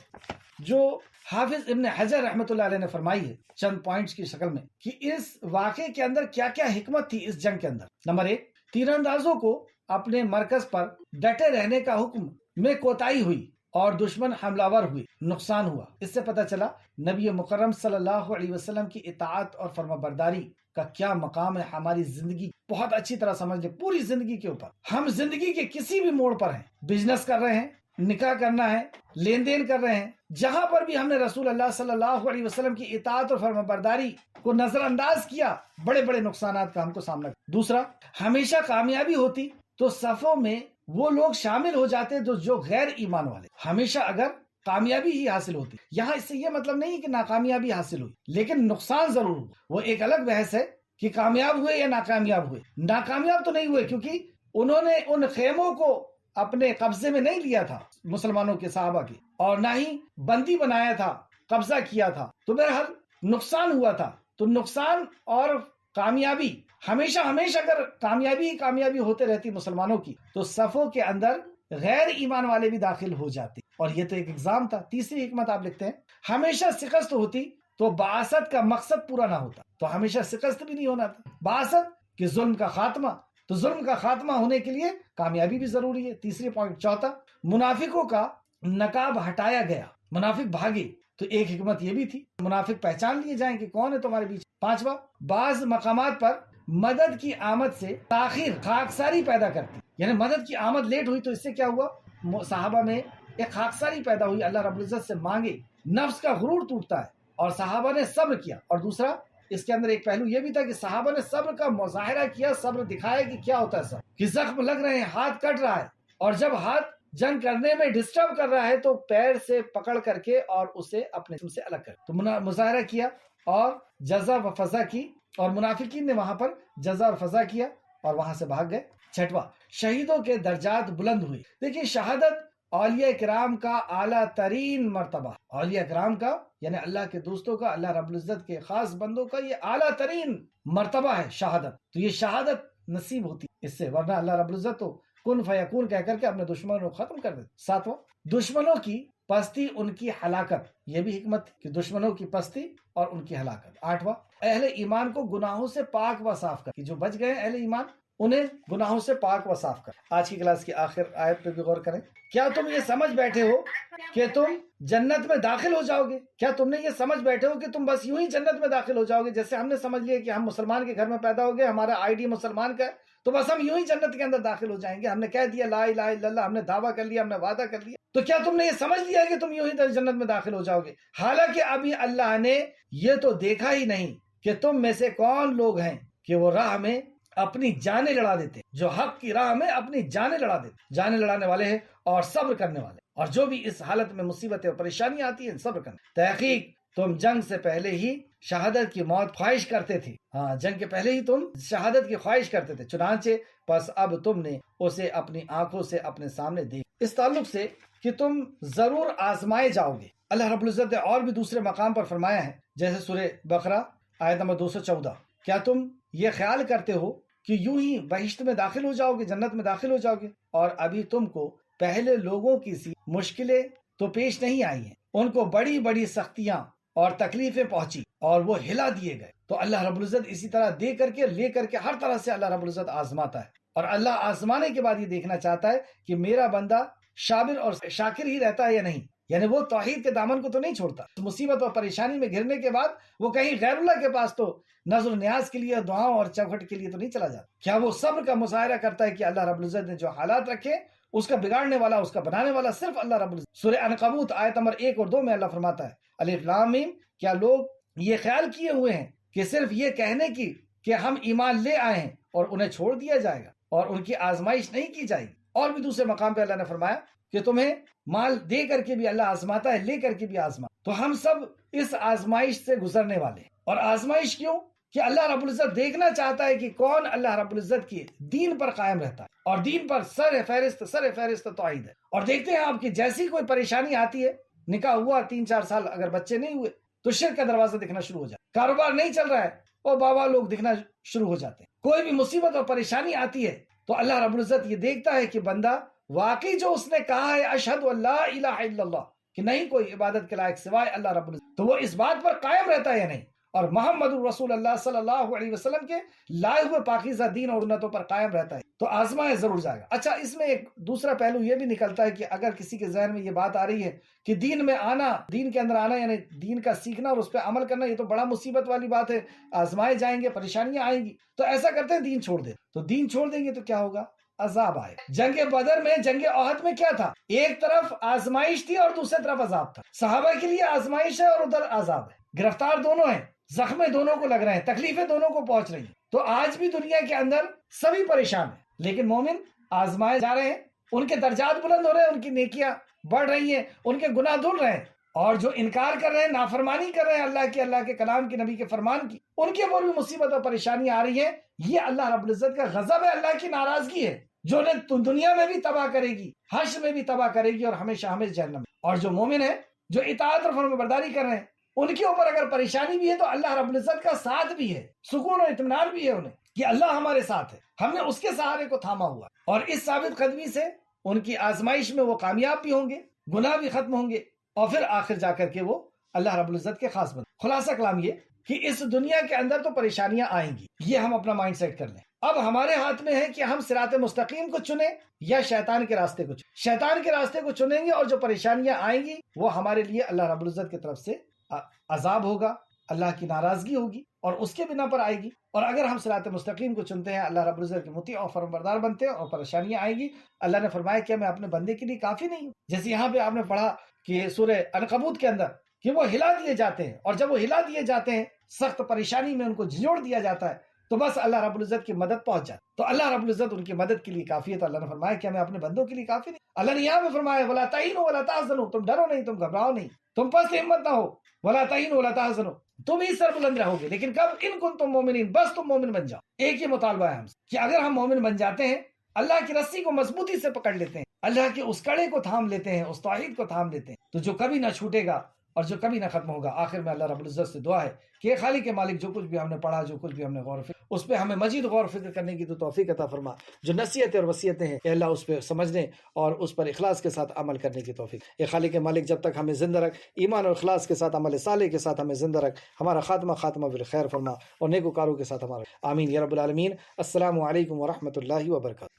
جو حافظ ابن حجر رحمۃ اللہ علیہ نے فرمائی ہے چند پوائنٹس کی شکل میں، کہ اس واقعے کے اندر کیا کیا حکمت تھی اس جنگ کے اندر۔ نمبر 1، تیر اندازوں کو اپنے مرکز پر ڈٹے رہنے کا حکم میں کوتاہی ہوئی اور دشمن حملہ ور ہوئے، نقصان ہوا۔ اس سے پتہ چلا نبی مکرم صلی اللہ علیہ وسلم کی اطاعت اور فرما برداری کا کیا مقام ہے ہماری زندگی، بہت اچھی طرح سمجھ لیں، پوری زندگی کے اوپر۔ ہم زندگی کے کسی بھی موڑ پر ہیں، بزنس کر رہے ہیں، نکاح کرنا ہے، لین دین کر رہے ہیں، جہاں پر بھی ہم نے رسول اللہ صلی اللہ علیہ وسلم کی اطاعت اور فرما برداری کو نظر انداز کیا، بڑے بڑے نقصانات کا ہم کو سامنا کیا۔ دوسرا، ہمیشہ کامیابی ہوتی تو صفوں میں وہ لوگ شامل ہو جاتے جو غیر ایمان والے، ہمیشہ اگر کامیابی ہی حاصل ہوتی۔ یہاں اس سے یہ مطلب نہیں کہ ناکامیابی حاصل ہوئی، لیکن نقصان ضرور ہوا۔ وہ ایک الگ بحث ہے کہ کامیاب ہوئے یا ناکامیاب ہوئے۔ ناکامیاب تو نہیں ہوئے کیونکہ انہوں نے ان خیموں کو اپنے قبضے میں نہیں لیا تھا مسلمانوں کے، صحابہ کے، اور نہ ہی بندی بنایا تھا، قبضہ کیا تھا، تو بہرحال نقصان ہوا تھا۔ تو نقصان اور کامیابی ہمیشہ اگر کامیابی ہی کامیابی ہوتے رہتی مسلمانوں کی تو صفوں کے اندر غیر ایمان والے بھی داخل ہو جاتے۔ اور یہ تو ایک ایگزام تھا۔ تیسری حکمت آپ لکھتے ہیں ہمیشہ شکست ہوتی تو بعثت کا مقصد پورا نہ ہوتا، تو ہمیشہ شکست بھی نہیں ہونا تھا۔ بعثت کہ ظلم کا خاتمہ، تو ظلم کا خاتمہ ہونے کے لیے کامیابی بھی ضروری ہے۔ تیسری پوائنٹ۔ چوتھا، منافقوں کا نقاب ہٹایا گیا، منافق بھاگے، تو ایک حکمت یہ بھی تھی منافق پہچان لیے جائیں کہ کون ہے تمہارے بیچ۔ پانچواں، بعض مقامات پر مدد کی آمد سے تاخیر خاکساری پیدا کرتی، یعنی مدد کی آمد لیٹ ہوئی تو اس سے کیا ہوا، صحابہ میں ایک خاکساری پیدا ہوئی، اللہ رب العزت سے مانگے، نفس کا غرور ٹوٹتا ہے، اور صحابہ نے صبر کیا۔ اور دوسرا اس کے اندر ایک پہلو یہ بھی تھا کہ صحابہ نے صبر کا مظاہرہ کیا، صبر دکھایا کہ کیا ہوتا ہے صبر، کہ زخم لگ رہے ہیں، ہاتھ کٹ رہا ہے، اور جب ہاتھ جنگ کرنے میں ڈسٹرب کر رہا ہے تو پیر سے پکڑ کر کے اور اسے اپنے جسم سے الگ کر، تو مظاہرہ کیا اور جزا و فضا کی، اور منافقین نے وہاں پر جزا اور فضا کیا اور وہاں سے بھاگ گئے۔ چھٹواں، شہیدوں کے درجات بلند ہوئے۔ دیکھیے شہادت اولیاء کرام کا اعلیٰ ترین مرتبہ، اولیاء کرام کا یعنی اللہ کے دوستوں کا، اللہ رب العزت کے خاص بندوں کا یہ اعلیٰ ترین مرتبہ ہے شہادت، تو یہ شہادت نصیب ہوتی اس سے، ورنہ اللہ رب العزت تو کن فیکون کہہ کر کے اپنے دشمنوں کو ختم کر دیتے۔ ساتواں، دشمنوں کی پستی ان کی ہلاکت، یہ بھی حکمت کہ دشمنوں کی پستی اور ان کی ہلاکت۔ آٹھواں، اہل ایمان کو گناہوں سے پاک و صاف کر، کہ جو بچ گئے اہل ایمان انہیں گناہوں سے پاک و صاف کر۔ آج کی کلاس کی آخر آیت پہ بھی غور کریں، کیا تم یہ سمجھ بیٹھے ہو کہ تم جنت میں داخل ہو جاؤ گے؟ کیا تم نے یہ سمجھ بیٹھے ہو کہ تم بس یوں ہی جنت میں داخل ہو جاؤ گے؟ جیسے ہم نے سمجھ لیا کہ ہم مسلمان کے گھر میں پیدا ہو گئے، ہمارا آئی ڈی مسلمان کا ہے، تو بس ہم یوں ہی جنت کے اندر داخل ہو جائیں گے، ہم نے کہہ دیا لا الہ الا اللہ، ہم نے دعویٰ کر لیا، ہم نے وعدہ کر لیا، تو کیا تم نے یہ سمجھ لیا کہ تم یوں ہی جنت میں داخل ہو جاؤ گے؟ حالانکہ ابھی اللہ نے یہ تو دیکھا ہی نہیں کہ تم میں سے کون لوگ ہیں کہ وہ راہ میں اپنی جانیں لڑا دیتے، جو حق کی راہ میں اپنی جانیں لڑا دیتے، جانیں لڑانے والے ہیں اور صبر کرنے والے، اور جو بھی اس حالت میں مصیبتیں اور پریشانی آتی ہیں صبر کرنا۔ تحقیق تم جنگ سے پہلے ہی شہادت کی موت خواہش کرتے تھے، ہاں جنگ کے پہلے ہی تم شہادت کی خواہش کرتے تھے، چنانچہ پس اب تم نے اسے اپنی آنکھوں سے اپنے سامنے دیکھ۔ اس تعلق سے کہ تم ضرور آزمائے جاؤ گے، اللہ رب العزت نے اور بھی دوسرے مقام پر فرمایا ہے، جیسے سورہ بقرہ آیت نمبر 214، کیا تم یہ خیال کرتے ہو کہ یوں ہی بہشت میں داخل ہو جاؤ گے، جنت میں داخل ہو جاؤ گے، اور ابھی تم کو پہلے لوگوں کی سی مشکلیں تو پیش نہیں آئی ہیں، ان کو بڑی بڑی سختیاں اور تکلیفیں پہنچی اور وہ ہلا دیے گئے، تو اللہ رب العزت اسی طرح دے کر کے لے کر کے ہر طرح سے اللہ رب العزت آزماتا ہے، اور اللہ آزمانے کے بعد یہ دیکھنا چاہتا ہے کہ میرا بندہ صابر اور شاکر ہی رہتا ہے یا نہیں، یعنی وہ توحید کے دامن کو تو نہیں چھوڑتا، مصیبت اور پریشانی میں گرنے کے بعد وہ کہیں غیر اللہ کے پاس تو نظر و نیاز کے لیے، دعاؤں اور چوکھٹ کے لیے تو نہیں چلا جاتا، کیا وہ صبر کا مظاہرہ کرتا ہے کہ اللہ رب العزت نے جو حالات رکھے اس کا بگاڑنے والا، اس کا بنانے والا صرف اللہ رب العزت۔ سورہ عنکبوت آیت نمبر 1 اور 2 میں اللہ فرماتا ہے الف لام میم، کیا لوگ یہ خیال کیے ہوئے ہیں کہ صرف یہ کہنے کی کہ ہم ایمان لے آئے ہیں اور انہیں چھوڑ دیا جائے گا اور ان کی آزمائش نہیں کی جائے گی؟ اور بھی دوسرے مقام پہ اللہ نے فرمایا کہ تمہیں مال دے کر کے بھی اللہ آزماتا ہے، لے کر کے بھی آزما، تو ہم سب اس آزمائش سے گزرنے والے ہیں۔ اور آزمائش کیوں؟ کہ اللہ رب العزت دیکھنا چاہتا ہے کہ کون اللہ رب العزت کی دین پر قائم رہتا ہے، اور دین پر سر فہرست توحید ہے۔ اور دیکھتے ہیں آپ کہ جیسی کوئی پریشانی آتی ہے، نکاح ہوا 3-4 سال اگر بچے نہیں ہوئے تو شرک کا دروازہ دکھنا شروع ہو جاتا ہے، کاروبار نہیں چل رہا ہے اور بابا لوگ دکھنا شروع ہو جاتے ہیں، کوئی بھی مصیبت اور پریشانی آتی ہے تو اللہ رب العزت یہ دیکھتا ہے کہ بندہ واقعی جو اس نے کہا ہے اشہد ان لا الہ الا اللہ، کہ نہیں کوئی عبادت کے لائق سوائے اللہ رب العزت، تو وہ اس بات پر قائم رہتا ہے یا نہیں، اور محمد رسول اللہ صلی اللہ علیہ وسلم کے لائے ہوئے پاکیزہ دین اور سنتوں پر قائم رہتا ہے، تو آزمائے ضرور جائے گا۔ اچھا، اس میں ایک دوسرا پہلو یہ بھی نکلتا ہے کہ اگر کسی کے ذہن میں یہ بات آ رہی ہے کہ دین میں آنا، دین کے اندر آنا یعنی دین کا سیکھنا اور اس پہ عمل کرنا، یہ تو بڑا مصیبت والی بات ہے، آزمائے جائیں گے، پریشانیاں آئیں گی، تو ایسا کرتے ہیں دین چھوڑ دیں، تو دین چھوڑ دیں گے تو کیا ہوگا؟ عذاب آئے۔ جنگ بدر میں، جنگ احد میں کیا تھا؟ ایک طرف آزمائش تھی اور دوسری طرف عذاب تھا، صحابہ کے لیے آزمائش ہے اور ادھر عذاب ہے، گرفتار دونوں ہیں، زخمیں دونوں کو لگ رہے ہیں، تکلیفیں دونوں کو پہنچ رہی ہیں، تو آج بھی دنیا کے اندر سبھی پریشان ہیں، لیکن مومن آزمائے جا رہے ہیں، ان کے درجات بلند ہو رہے ہیں، ان کی نیکیاں بڑھ رہی ہیں، ان کے گناہ دھل رہے ہیں، اور جو انکار کر رہے ہیں، نافرمانی کر رہے ہیں اللہ کے کلام کی، نبی کے فرمان کی، ان کے اوپر بھی مصیبت اور پریشانیاں آ رہی ہیں، یہ اللہ رب العزت کا غضب ہے، اللہ کی ناراضگی ہے، جو انہیں دنیا میں بھی تباہ کرے گی، حشر میں بھی تباہ کرے گی، اور ہمیشہ جہنم میں۔ اور جو مومن ہے، جو اطاعت اور فرمانبرداری کر رہے ہیں، ان کے اوپر اگر پریشانی بھی ہے تو اللہ رب العزت کا ساتھ بھی ہے، سکون اور اطمینان بھی ہے انہیں کہ اللہ ہمارے ساتھ ہے، ہم نے اس کے سہارے کو تھاما ہوا، اور اس ثابت قدمی سے ان کی آزمائش میں وہ کامیاب بھی ہوں گے گناہ بھی ختم ہوں گے، اور پھر آخر جا کر کے وہ اللہ رب العزت کے خاص بن۔ خلاصہ کلام یہ کہ اس دنیا کے اندر تو پریشانیاں آئیں گی، یہ ہم اپنا مائنڈ سیٹ کر لیں۔ اب ہمارے ہاتھ میں ہے کہ ہم صراط مستقیم کو چنیں یا شیطان کے راستے کو چنیں۔ شیطان کے راستے کو چنیں گے اور جو پریشانیاں آئیں گی وہ ہمارے لیے اللہ رب العزت کی طرف سے عذاب ہوگا، اللہ کی ناراضگی ہوگی اور اس کے بنا پر آئے گی۔ اور اگر ہم صراط مستقیم کو چنتے ہیں، اللہ رب العزت کے مطیع اور فرمانبردار بنتے ہیں اور پریشانیاں آئیں گی، اللہ نے فرمایا کہ میں اپنے بندے کے لیے کافی نہیں ہوں۔ جیسے یہاں پہ آپ نے پڑھا کہ سورہ عنکبوت کے اندر کہ وہ ہلا دیے جاتے ہیں، اور جب وہ ہلا دیے جاتے ہیں سخت پریشانی میں ان کو جھنجھوڑ دیا جاتا ہے تو بس اللہ رب العزت کی مدد پہنچ جاتی، تو اللہ رب العزت ان کی مدد کے لیے کافی ہے۔ تو اللہ نے فرمایا کہ میں اپنے بندوں کے لیے کافی نہیں۔ اللہ نے یہاں پہ فرمایا ولا تہینوا ولا تحزنوا، تم ڈرو نہیں، تم گھبراؤ نہیں، تم پس ہمت نہ ہو، ولا تہینوا ولا تحزنوا، تم ہی سر بلند رہو گے، لیکن کب؟ ان کنتم مومنین، بس تم مومن بن جاؤ۔ ایک ہی مطالبہ ہے ہم سے کہ اگر ہم مومن بن جاتے ہیں، اللہ کی رسی کو مضبوطی سے پکڑ لیتے ہیں، اللہ کے اس کڑے کو تھام لیتے ہیں، اس توحید کو تھام لیتے ہیں، تو جو کبھی نہ چھوٹے گا اور جو کبھی نہ ختم ہوگا۔ آخر میں اللہ رب العزت سے دعا ہے کہ خالق کے مالک جو کچھ بھی ہم نے پڑھا، جو کچھ بھی ہم نے غور و فکر، اس پہ ہمیں مزید غور و فکر کرنے کی تو توفیق عطا فرما۔ جو نصیحتیں اور وصیتیں ہیں کہ اللہ اس پہ سمجھنے اور اس پر اخلاص کے ساتھ عمل کرنے کی توفیق۔ اے خالق کے مالک جب تک ہمیں زندہ رکھ، ایمان اور اخلاص کے ساتھ، عمل صالح کے ساتھ ہمیں زندہ رکھ، ہمارا خاتمہ بالخیر فرما اور نیکوکاروں کے ساتھ ہمارا آمین یا رب العالمین۔ السلام علیکم ورحمۃ اللہ وبرکاتہ۔